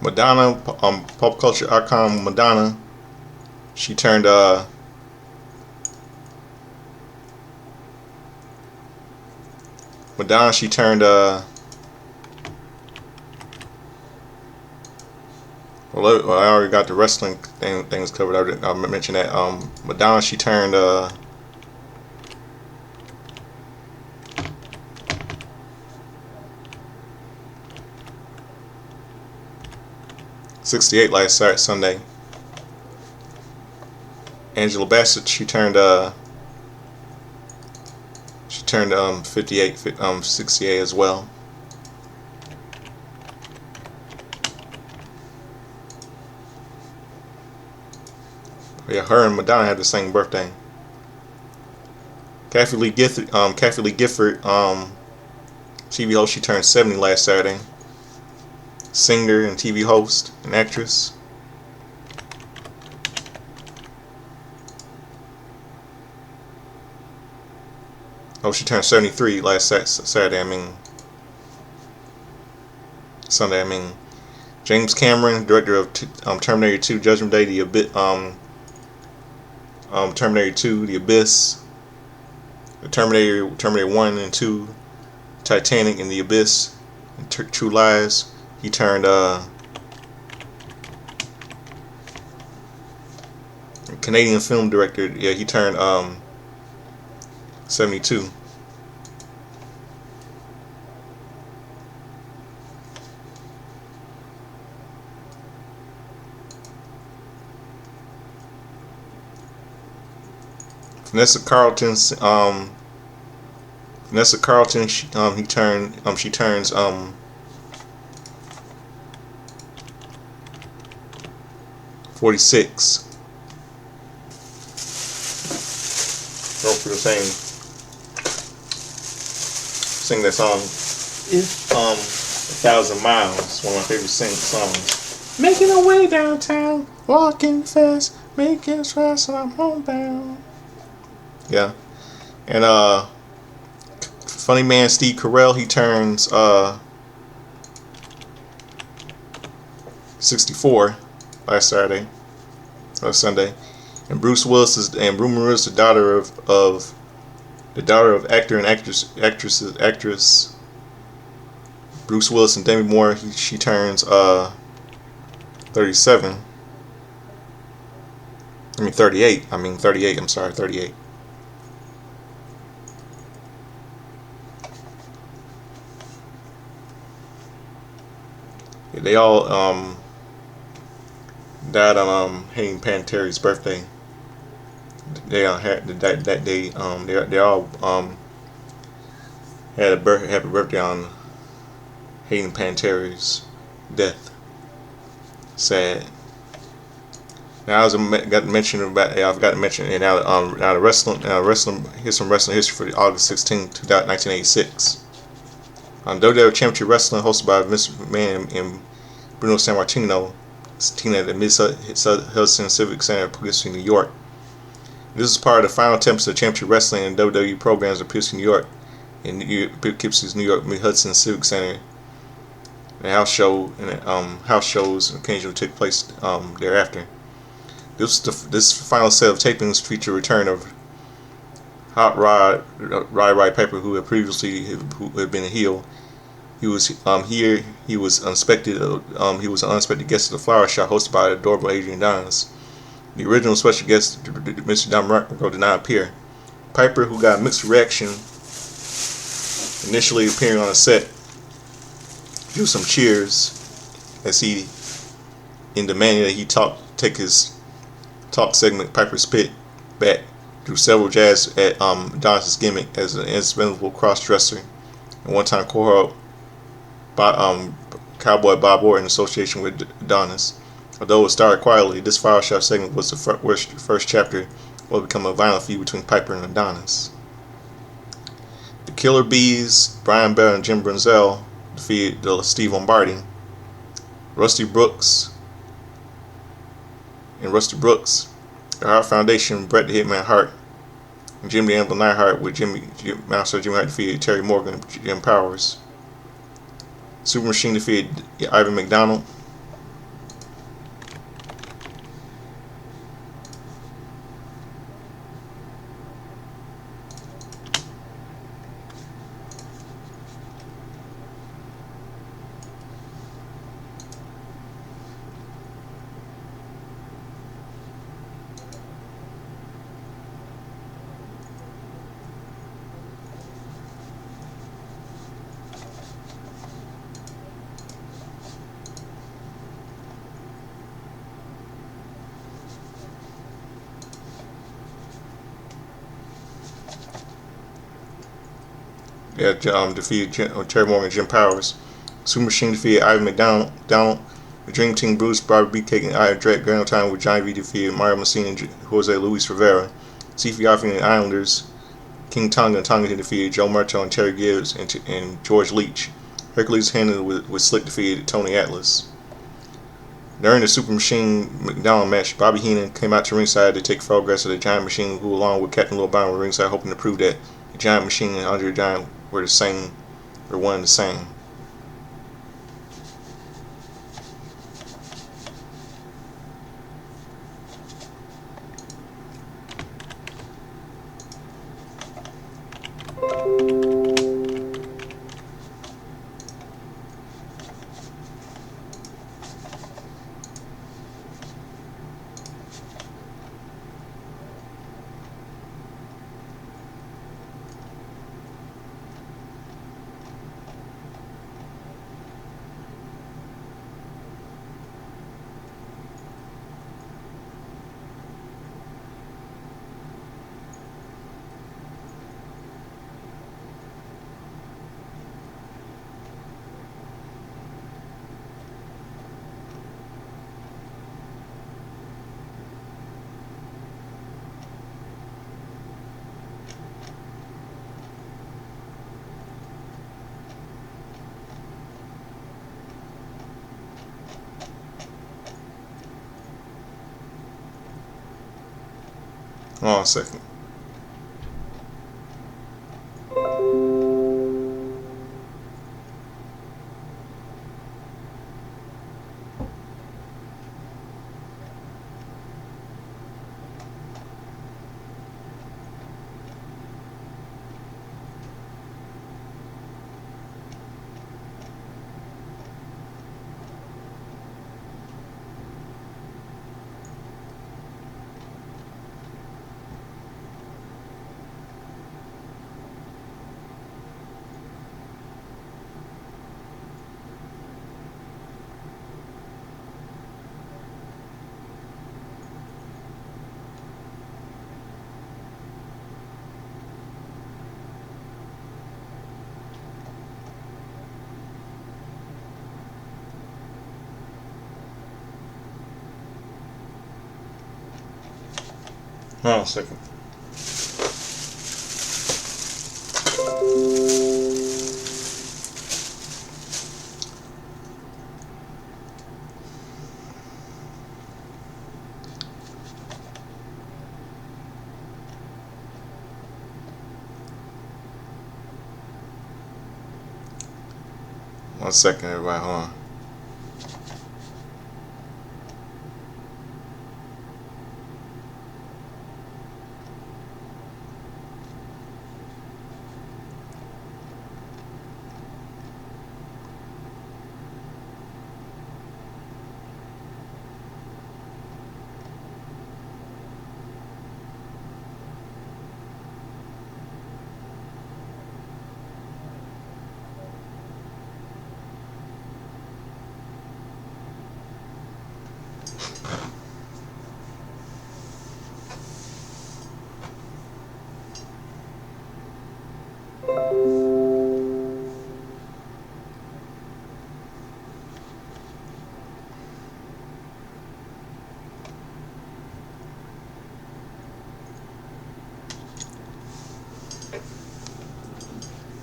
Madonna, pop culture icon Madonna. She turned She turned well, I already got the wrestling things covered. I'll mention that Madonna, she turned 68 last Sunday. Angela Bassett, she turned 58, 68 as well. Yeah, her and Madonna had the same birthday. Kathy Lee Gifford, TV host, she turned 70 last Saturday. Singer and TV host and actress. Oh, she turned 73 last Saturday. Sunday. James Cameron, director of Terminator 2, Judgment Day, Terminator 2, The Abyss, the Terminator 1 and 2, Titanic and The Abyss, and True Lies. He turned Canadian film director. Yeah, he turned 72. Vanessa Carlton, she turns 46. Don't feel the same. Sing that song. It's 1,000 Miles. One of my favorite songs. Making our way downtown, walking fast, making fast, and I'm homebound. Yeah, and funny man Steve Carell, he turns 64 last Sunday, and Bruce Willis the daughter of actor and actress Bruce Willis and Demi Moore. She turns 37. 38. 38. I'm sorry, 38. They all died on Hayden Panettiere's birthday. They all had that day. They all had a happy birthday on Hayden Panettiere's death. Sad. Now I forgot to mention, and now the wrestling. Here's some wrestling history for August 16th, 1986. WWE Championship Wrestling, hosted by Vince McMahon and Bruno Sammartino, at the Mid-Hudson Civic Center in Poughkeepsie, New York. This is part of the final attempts of Championship Wrestling and WWE programs in Poughkeepsie, New York, in Poughkeepsie's New York Mid-Hudson Civic Center. The house shows occasionally took place thereafter. This final set of tapings feature return of Hot Rod Piper, who had previously been a heel. He was here. He was unexpected. He was an unexpected guest at the Flower Shop, hosted by the adorable Adrian Donis. The original special guest, Mr. Don Marco, did not appear. Piper, who got mixed reaction, initially appearing on the set, drew some cheers as he, in demanding that he take his talk segment, Piper spit back through several jabs at Adonis' gimmick as an indispensable cross-dresser, and one-time cohort Cowboy Bob Orton in association with Adonis. Although it started quietly, this Fire Shop segment was the first chapter what would become a violent feud between Piper and Adonis. The Killer Bees, Brian Bell and Jim Brunzell defeated Steve Lombardi. Rusty Brooks, the Hart Foundation, Bret the Hitman Hart, and Jim the Anvil Neidhart with Jimmy Hart defeated Terry Morgan and Jim Powers. Super Machine defeated Ivan McDonald. Defeated Terry Morgan and Jim Powers. Super Machine defeated Ivan McDonald. The Dream Team, Bruce, Bobby Beefcake, and Iron Drake Grand Time with Johnny V defeated Mario Messina and Jose Luis Rivera. CFI and the Islanders, King Tonga and Tonga defeated Joe Martel and Terry Gibbs and George Leach. Hercules Henry with Slick defeated Tony Atlas. During the Super Machine McDonald match, Bobby Heenan came out to ringside to take photographs of the Giant Machine, who along with Captain Lil Brown were ringside hoping to prove that the Giant Machine and Andre the Giant were one and the same. Hold on a second. Hold on a second. One second, everybody. Hold on.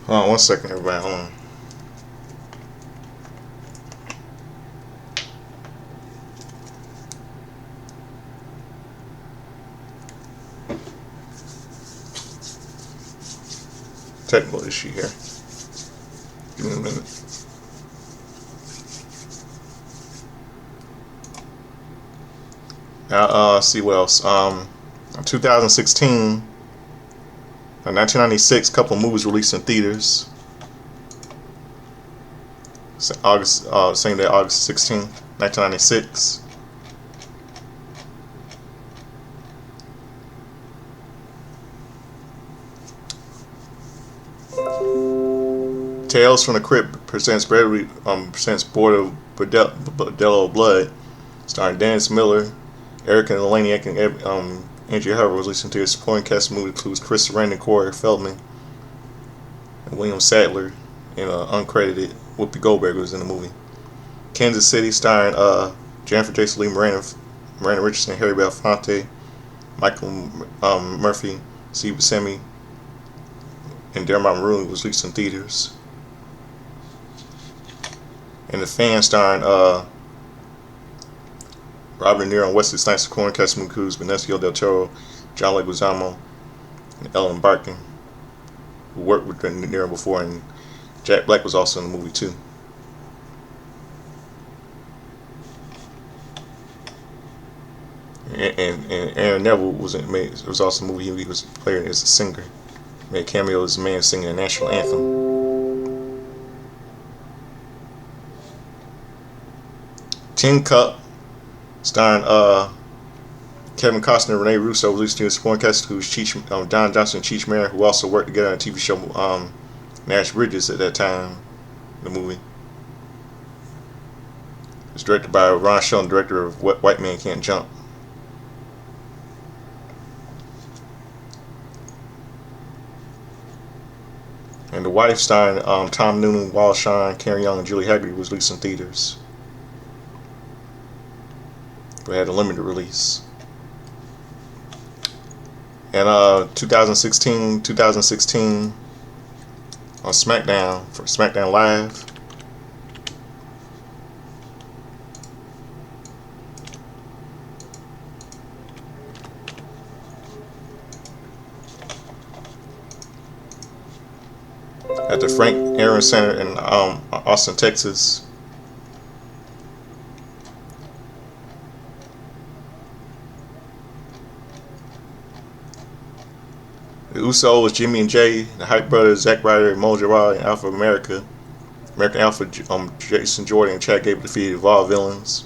Hold on 1 second, everybody. Hold on. Technical issue here. Give me a minute. Now, see what else. 2016, 1996, couple movies released in theaters. August, same day, August 16, 1996. Tales from the Crypt presents Board of Bedlahm Blood, starring Dennis Miller, Erica Laniak, and Andrea Harvey. Was released into a supporting cast. Movie includes Chris Sarandon, Corey Feldman, and William Sadler, and uncredited Whoopi Goldberg was in the movie. Kansas City, starring Jennifer Jason Leigh, Miranda Richardson, Harry Belafonte, Michael Murphy, Steve Buscemi, and Dermot Mulroney, was released in theaters. And The Fan, starring Robert De Niro and Wesley Snipes, supporting cast includes Benicio del Toro, John Leguizamo, and Ellen Barkin, who worked with De Niro before, and Jack Black was also in the movie too. And Aaron Neville was also in the movie. He was playing as a singer. Made a cameo as a man singing the national anthem. Tin Cup, starring Kevin Costner, Rene Russo, was released to a supporting cast who's Don Johnson and Cheech Marin, who also worked together on a TV show Nash Bridges at that time. The movie. It's directed by Ron Sheldon, director of White Man Can't Jump. And The Wife, starring Tom Noonan, Wallace Shawn, Karen Young, and Julie Haggerty, was released in theaters. But had a limited release. And 2016 on SmackDown, for SmackDown Live, at the Frank Aaron Center in Austin, Texas. The Usos, Jimmy and Jay, the Hype Brothers, Zack Ryder, Mojo Rawley, and Alpha American Alpha, Jason Jordan and Chad Gable defeated Evolve Villains.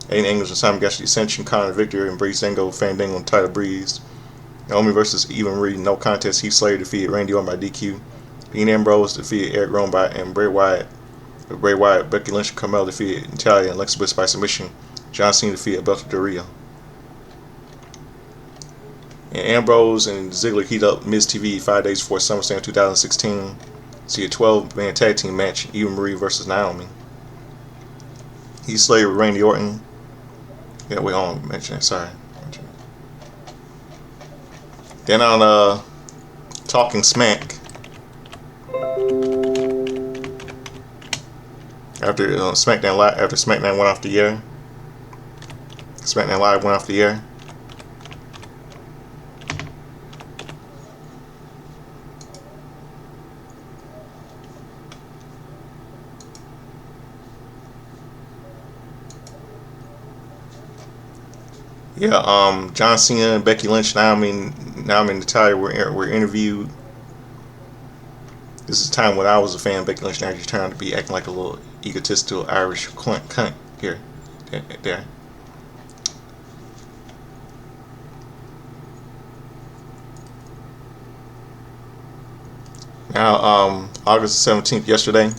Aiden English and Simon Gotch, the Ascension, Connor Victor, and Breezango, Fandango, and Tyler Breeze. Naomi versus Eva Marie, no contest. Heath Slater defeated Randy Orton by DQ. Dean Ambrose defeated Eric Rowan and Bray Wyatt. Becky Lynch and Carmella defeated Natalia and Alexa Bliss by submission. John Cena defeated Alberto Del Rio. And Ambrose and Ziggler heat up Miz TV 5 days before SummerSlam 2016. See a 12-man tag team match, Eva Marie versus Naomi. Heath Slater with Randy Orton. Yeah, wait on, mention it. Sorry. Then on Talking Smack, after SmackDown Live, after SmackDown went off the air, SmackDown Live went off the air. Yeah, John Cena, Becky Lynch, Naomi and Natalia were interviewed. This is a time when I was a fan of Becky Lynch. Now she's trying to be acting like a little egotistical Irish cunt here, there. Now, August 17th, yesterday.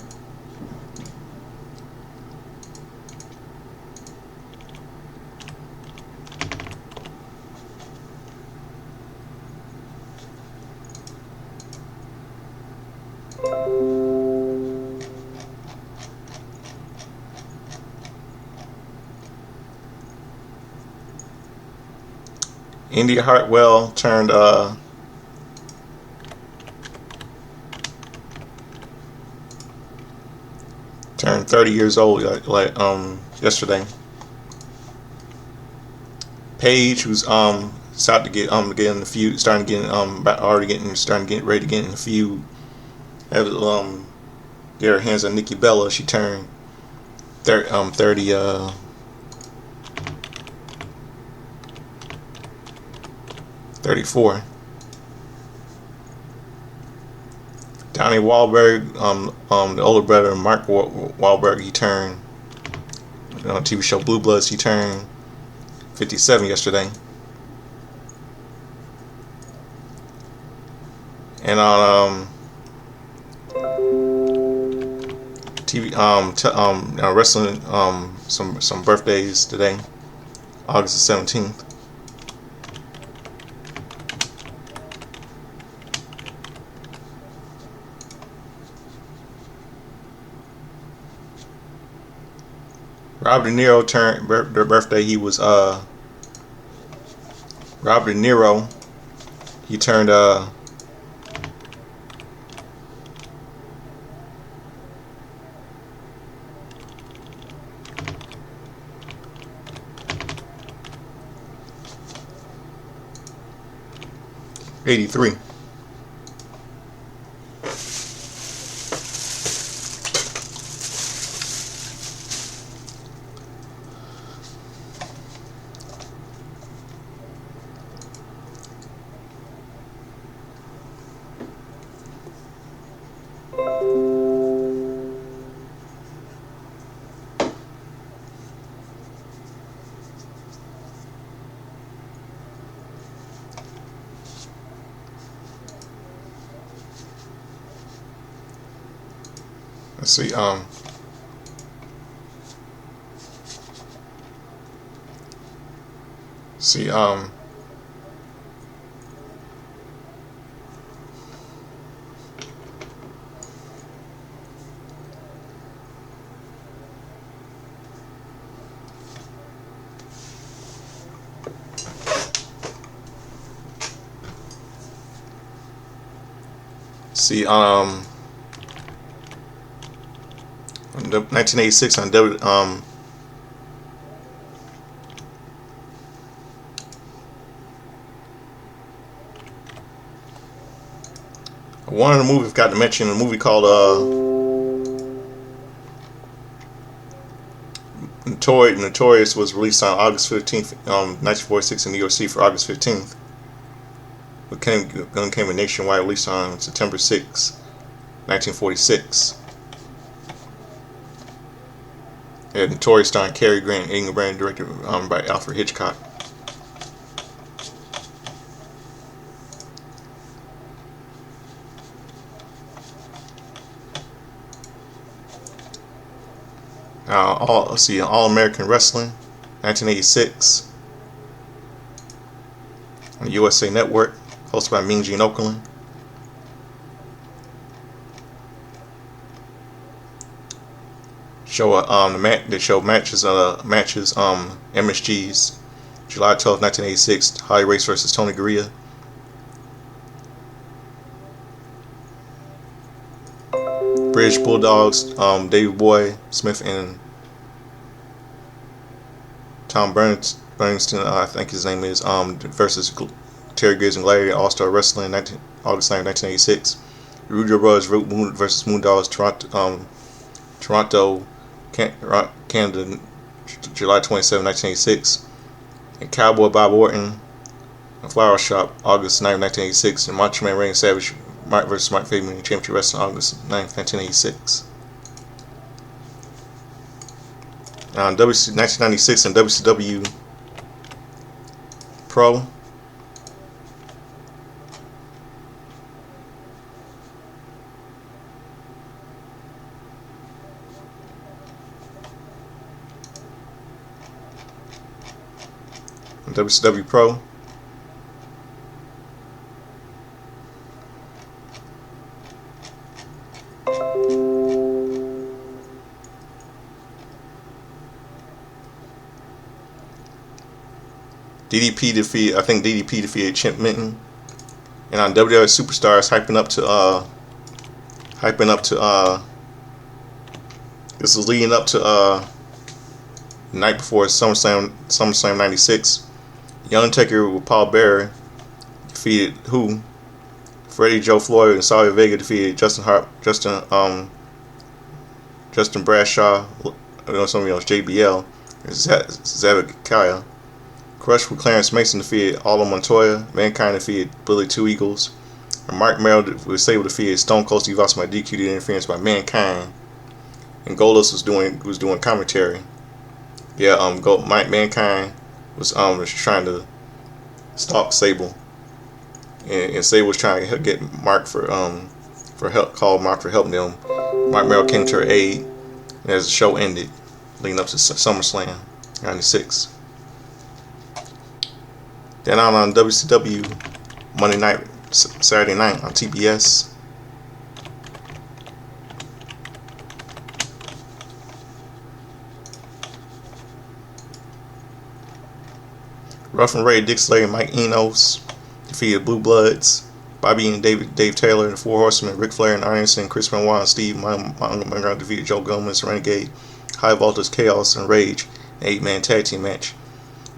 India Hartwell turned turned 30 years old yesterday. Paige, who's starting to get in the feud, starting to get ready to get in the feud. Have get her hands on Nikki Bella. She turned 34. Donnie Wahlberg, the older brother of Mark Wahlberg, he turned on TV show Blue Bloods. He turned 57 yesterday. And on TV, wrestling, some birthdays today, August the 17th. Robert De Niro turned their birthday. He was Robert De Niro. He turned 83. Let's see. See. See. 1986 on one of the movies got to mention a movie called Notorious was released on August 15th, 1946 in New York City for August 15th. But came a nationwide release on September 6, 1946. And Notorious starring Cary Grant, Ingmar Bergman, directed by Alfred Hitchcock. All American Wrestling, 1986, on the USA Network, hosted by Mean Gene Okerlund. They show matches MSG's July 12, 1986, Holly Race versus Tony Garea. British Bulldogs, Davey Boy Smith and Tom Bernstein, I think his name is, versus Terry Griggs and Larry All-Star Wrestling, August 9, 1986. Rujo Brothers versus Moondogs, Toronto, Canada, July 27, 1986. And Cowboy Bob Orton, and Flower Shop, August 9, 1986. And Macho Man Randy Savage versus Mark Fabian Championship Wrestling, August 9, 1986. 1996 and WCW Pro. WCW Pro. DDP defeated Chip Minton. And on WWE Superstars, hyping up to This was leading up to the night before SummerSlam '96. The Undertaker with Paul Bearer defeated who? Freddie Joe Floyd and Savio Vega defeated Justin Bradshaw, somebody else, JBL, and Zabakaya. Crush with Clarence Mason defeated Aldo Montoya. Mankind defeated Billy Two Eagles. And Mark Merrill was able to defeat Stone Cold Steve Austin by DQ interference by Mankind. And Goldust was doing commentary. Yeah, Mankind was trying to stalk Sable, and Sable was trying to get Mark for help, call Mark for helping them. Mark Merrill came to her aid, and as the show ended, leading up to SummerSlam '96. Then on WCW Saturday night on TBS. Rough and Ready, Dick Slater, and Mike Enos defeated Blue Bloods. Bobby and Dave Taylor, the Four Horsemen, Ric Flair and Arn Anderson, Chris Benoit and Steve Montgomery defeated Joe Gomez, Renegade, High Voltage, Chaos, and Rage, an 8-man tag team match.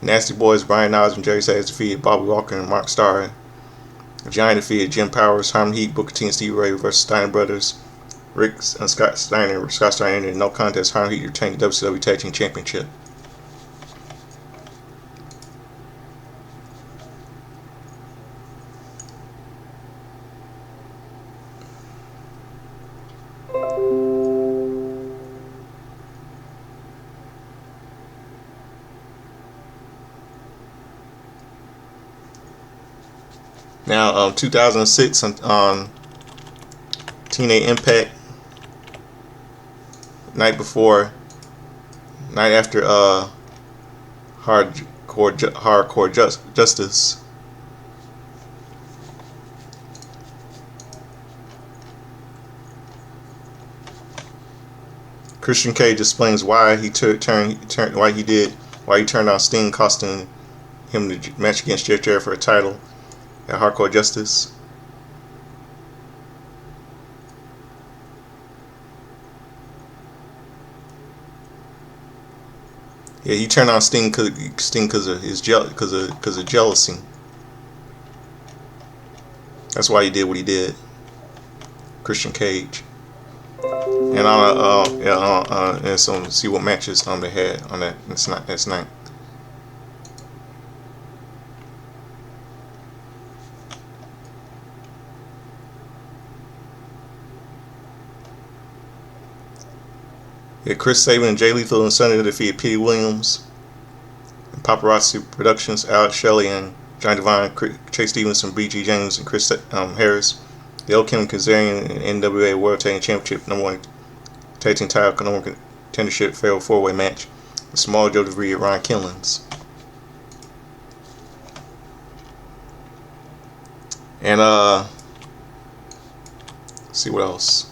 Nasty Boys, Brian Knobbs and Jerry Sayers defeated Bobby Walker and Mark Starr. Giant defeated Jim Powers, Harmon Heat, Booker T and Stevie Ray versus Steiner Brothers. Rick and Scott Steiner ended in no contest. Harmon Heat retained the WCW Tag Team Championship. Now, 2006 on TNA Impact, night after Hardcore Justice. Christian Cage explains why he turned on Sting, costing him the match against Jeff Jarrett for a title at Hardcore Justice. Yeah, he turned on Sting because of jealousy. That's why he did what he did. Christian Cage. And and so see what matches they had on that night. Yeah, Chris Sabin and Jay Lethal and Sunday defeated Petey Williams. And Paparazzi Productions, Alex Shelley and Johnny Devine, Chase Stevenson, B.G. James, and Chris Harris. The El Kim Kazarian and NWA World Tag Team Championship #1 Tag Team Title Contendership Fatal 4-Way match. And Small Joe DeVries and Ryan Killens. And let's see what else.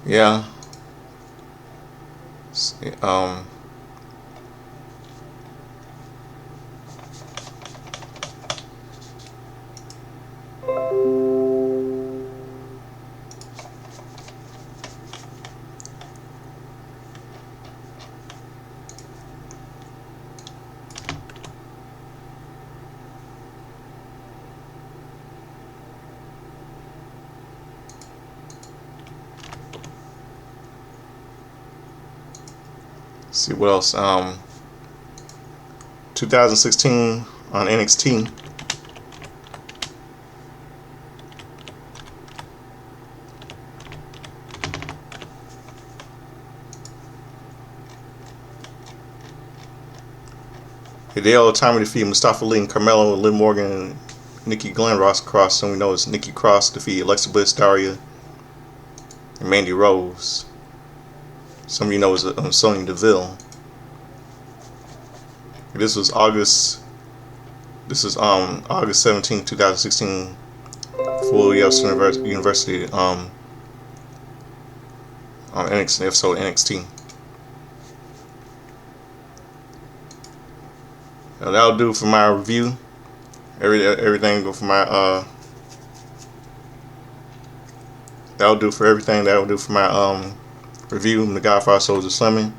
Yeah. see what else. 2016 on NXT. Hideo Itami defeated Mustafa Ali and Carmelo, Liv Morgan, and Nikki Glenn Cross, and we know it's Nikki Cross defeated Alexa Bliss, Daria, and Mandy Rose. Some of you know it's Sonya Deville. This was August 17, 2016, Full House University on NXT episode NXT. Now that'll do for my review. Everything go for my that'll do for everything. That'll do for my review. The Godfather Soldier Slumming.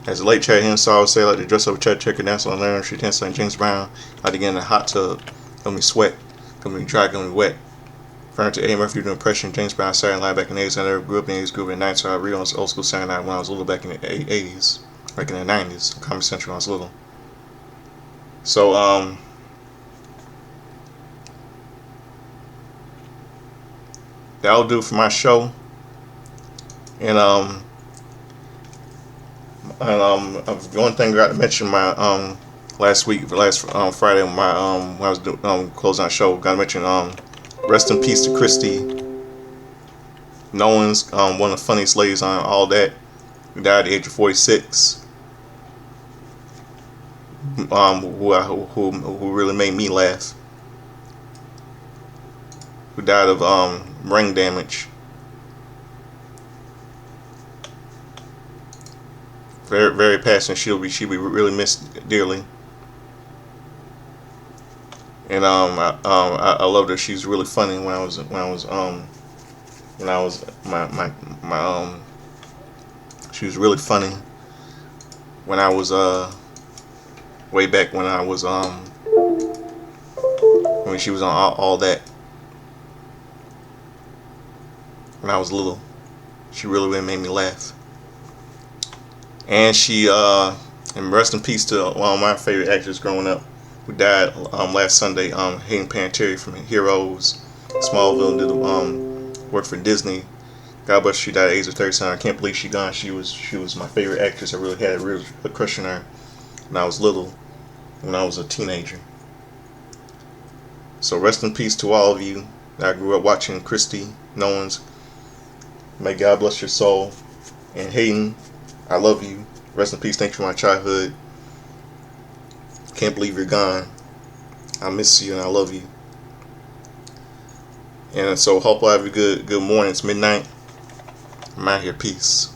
As a late chat here, so I would say I like to dress up, chat, check, and dance on Learn Street, dance like James Brown. I like to get in the hot tub, gonna be sweat, gonna be dry, gonna be wet. Referring to Eddie Murphy doing impression, James Brown Saturday Night back in the 80s. I never grew up in the 80s, grew up in the 90s, so I read on old school Saturday Night when I was little back in the 80s, back in the 90s, on Comedy Central when I was little. So that'll do for my show. And one thing I got to mention my last Friday when I was closing out the show, got to mention rest in peace to Christy Nolan's, one of the funniest ladies on All That, who died at the age of 46. Who really made me laugh. Who died of brain damage. Very, very passionate. She'll be really missed dearly. And I loved her. She's really funny. She was really funny when I was way back when I was when she was on all That. When I was little, she really made me laugh. And she and rest in peace to one of my favorite actors growing up, who died last Sunday, Hayden Panettiere from Heroes, Smallville, did work for Disney. God bless her, she died at the age of 37. I can't believe she gone. She was my favorite actress. I really had a crush on her when I was little, when I was a teenager. So rest in peace to all of you that I grew up watching. Christy Nowens, may God bless your soul. And Hayden, I love you. Rest in peace. Thanks for my childhood. Can't believe you're gone. I miss you and I love you. And so hope I have a good morning. It's midnight. I'm out here. Peace.